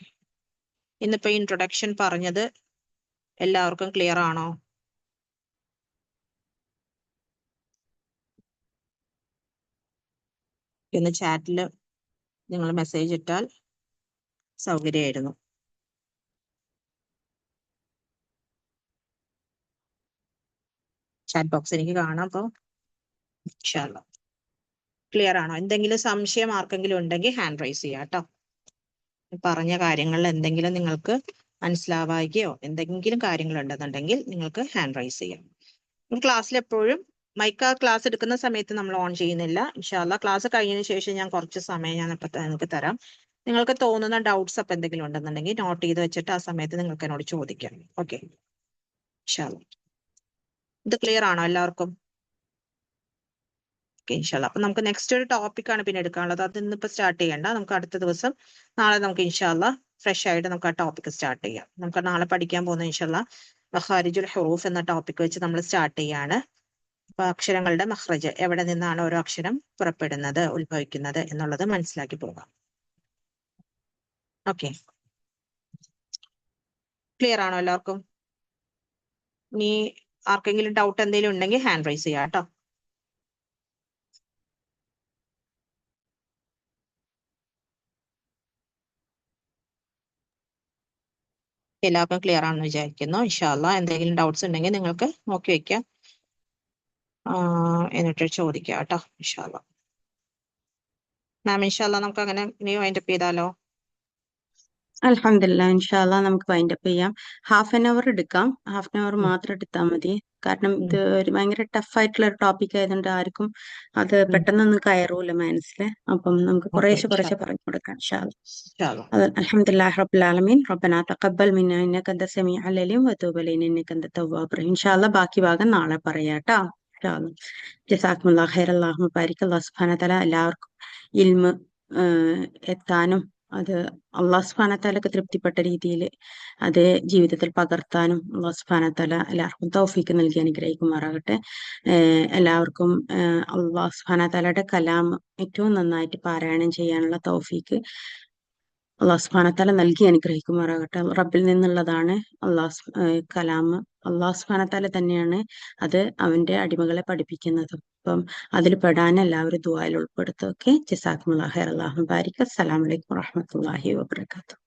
A: ഇന്നിപ്പോ ഇൻട്രൊഡക്ഷൻ പറഞ്ഞത് എല്ലാവർക്കും ക്ലിയർ ആണോ? ഇന്ന് ചാറ്റിൽ നിങ്ങൾ മെസ്സേജ് ഇട്ടാൽ സൗകര്യമായിരുന്നു. ചാറ്റ് ബോക്സ് എനിക്ക് കാണാം. അപ്പോൾ ഇൻഷാല്ലാ ക്ലിയർ ആണോ? എന്തെങ്കിലും സംശയം ആർക്കെങ്കിലും ഉണ്ടെങ്കിൽ ഹാൻഡ് റൈസ് ചെയ്യാം കേട്ടോ. പറഞ്ഞ കാര്യങ്ങളിൽ എന്തെങ്കിലും നിങ്ങൾക്ക് മനസ്സിലാവായികയോ എന്തെങ്കിലും കാര്യങ്ങൾ ഉണ്ടെന്നുണ്ടെങ്കിൽ നിങ്ങൾക്ക് ഹാൻഡ് റൈസ് ചെയ്യാം. ക്ലാസ്സിൽ എപ്പോഴും മൈക്ക് ക്ലാസ് എടുക്കുന്ന സമയത്ത് നമ്മൾ ഓൺ ചെയ്യുന്നില്ല. ഇൻഷാല്ലാ ക്ലാസ് കഴിഞ്ഞതിന് ശേഷം ഞാൻ കുറച്ച് സമയം ഞാൻ ഇപ്പൊ നിങ്ങൾക്ക് തരാം. നിങ്ങൾക്ക് തോന്നുന്ന ഡൗട്ട്സ് അപ്പം എന്തെങ്കിലും ഉണ്ടെന്നുണ്ടെങ്കിൽ നോട്ട് ചെയ്ത് വെച്ചിട്ട് ആ സമയത്ത് നിങ്ങൾക്ക് എന്നോട് ചോദിക്കാം. ഓക്കെ. ഇൻഷാല്ലാ ഇത് ക്ലിയർ ആണോ എല്ലാവർക്കും? ഓക്കെ. ഇൻഷാല്ലാ അപ്പൊ നമുക്ക് നെക്സ്റ്റ് ഒരു ടോപ്പിക്കാണ് പിന്നെ എടുക്കാനുള്ളത്. അത് ഇന്നിപ്പോ സ്റ്റാർട്ട് ചെയ്യണ്ട, നമുക്ക് അടുത്ത ദിവസം നാളെ നമുക്ക് ഇൻഷാല്ലാ ഫ്രഷ് ആയിട്ട് നമുക്ക് ആ ടോപ്പിക്ക് സ്റ്റാർട്ട് ചെയ്യാം. നമുക്ക് നാളെ പഠിക്കാൻ പോകുന്ന ഇൻഷാല്ലാ ഖാരിജുൽ ഹുറൂഫ് എന്ന ടോപ്പിക് വെച്ച് നമ്മൾ സ്റ്റാർട്ട് ചെയ്യാണ്. അപ്പൊ അക്ഷരങ്ങളുടെ മഖ്റജ്, എവിടെ നിന്നാണ് ഓരോ അക്ഷരം പുറപ്പെടുന്നത്, ഉത്ഭവിക്കുന്നത് എന്നുള്ളത് മനസ്സിലാക്കി പോകാം. ഓക്കെ. ക്ലിയർ ആണോ എല്ലാവർക്കും? ഇനി ആർക്കെങ്കിലും ഡൗട്ട് എന്തെങ്കിലും ഉണ്ടെങ്കിൽ ഹാൻഡ് റൈസ് ചെയ്യാം കേട്ടോ. എല്ലാവർക്കും ക്ലിയർ ആണെന്ന് വിചാരിക്കുന്നു. ഇൻഷാല്ലാ എന്തെങ്കിലും ഡൗട്ട്സ് ഉണ്ടെങ്കിൽ നിങ്ങൾക്ക് നോക്കി വെക്കാം, എന്നിട്ട് ചോദിക്കാം കേട്ടോ. ഇൻഷാല്ലാ മാം, ഇൻഷാല്ലാ നമുക്ക് അങ്ങനെ ഇനി വൈൻഡപ്പ് ചെയ്താലോ?
B: അൽഹംദുലില്ലാ, ഇൻഷാല്ലാ നമുക്ക് വൈൻഡ് അപ്പ് ചെയ്യാം. ഹാഫ് ആൻ അവർ എടുക്കാം. ഹാഫ് ആൻ അവർ മാത്രം എടുത്താൽ മതി. കാരണം ഇത് ഒരു ഭയങ്കര ടഫ് ആയിട്ടുള്ള ഒരു ടോപ്പിക് ആയതുകൊണ്ട് ആർക്കും അത് പെട്ടെന്നൊന്നും കയറൂല മനസ്സിൽ. അപ്പം നമുക്ക് കുറേശ്ശെ പറഞ്ഞു കൊടുക്കാം ഇൻഷാല്ലാ. അൽഹംദുലില്ലാഹി റബ്ബിൽ ആലമീൻ. റബ്ബനാ തഖബ്ബൽ മിന്നാ ഇന്നക അൻത സമീഉൽ അലീം വതൂബ് അലൈനാ ഇന്നക അൻത തവ്വാബുർ റഹീം. ഇൻഷാല്ലാ ബാക്കി ഭാഗം നാളെ പറയാട്ടോ. ഇൻഷാല്ലാ. ജസാക്കുമുല്ലാഹു ഖൈറൻ. അല്ലാഹുമ്മ ബാരിക്. അല്ലാഹു സുബ്ഹാനഹു വ തആല എല്ലാവർക്കും ഇൽമ് എത്താനും അത് അള്ളാഹു സുബ്ഹാനഹു വ തആലക്ക് തൃപ്തിപ്പെട്ട രീതിയിൽ അത് ജീവിതത്തിൽ പകർത്താനും അള്ളാഹു സുബ്ഹാനഹു വ തആല എല്ലാവർക്കും തൗഫീക്ക് നൽകി അനുഗ്രഹിക്കുമാറാകട്ടെ. എല്ലാവർക്കും അള്ളാഹു സുബ്ഹാനഹു വ തആലയുടെ കലാം ഏറ്റവും നന്നായിട്ട് പാരായണം ചെയ്യാനുള്ള തൗഫീക്ക് അള്ളാഹു സുബ്ഹാനഹു വ തആല നൽകി അനുഗ്രഹിക്കുമാറാകട്ടെ. റബ്ബിൽ നിന്നുള്ളതാണ് കലാം. അള്ളാഹു സുബ്ഹാനഹു വ തആല തന്നെയാണ് അത് അവന്റെ അടിമകളെ പഠിപ്പിക്കുന്നത്. അപ്പം അതിൽ പെടാൻ എല്ലാവരും ദുആയിൽ ഉൾപ്പെടുത്തും. ഓക്കെ. ജസാക്കുമുല്ലാഹു ഖൈറൻ. അല്ലാഹു ബാരിക്. അസ്സലാമു അലൈക്കും വറഹ്മത്തുള്ളാഹി വബറകാതുഹു.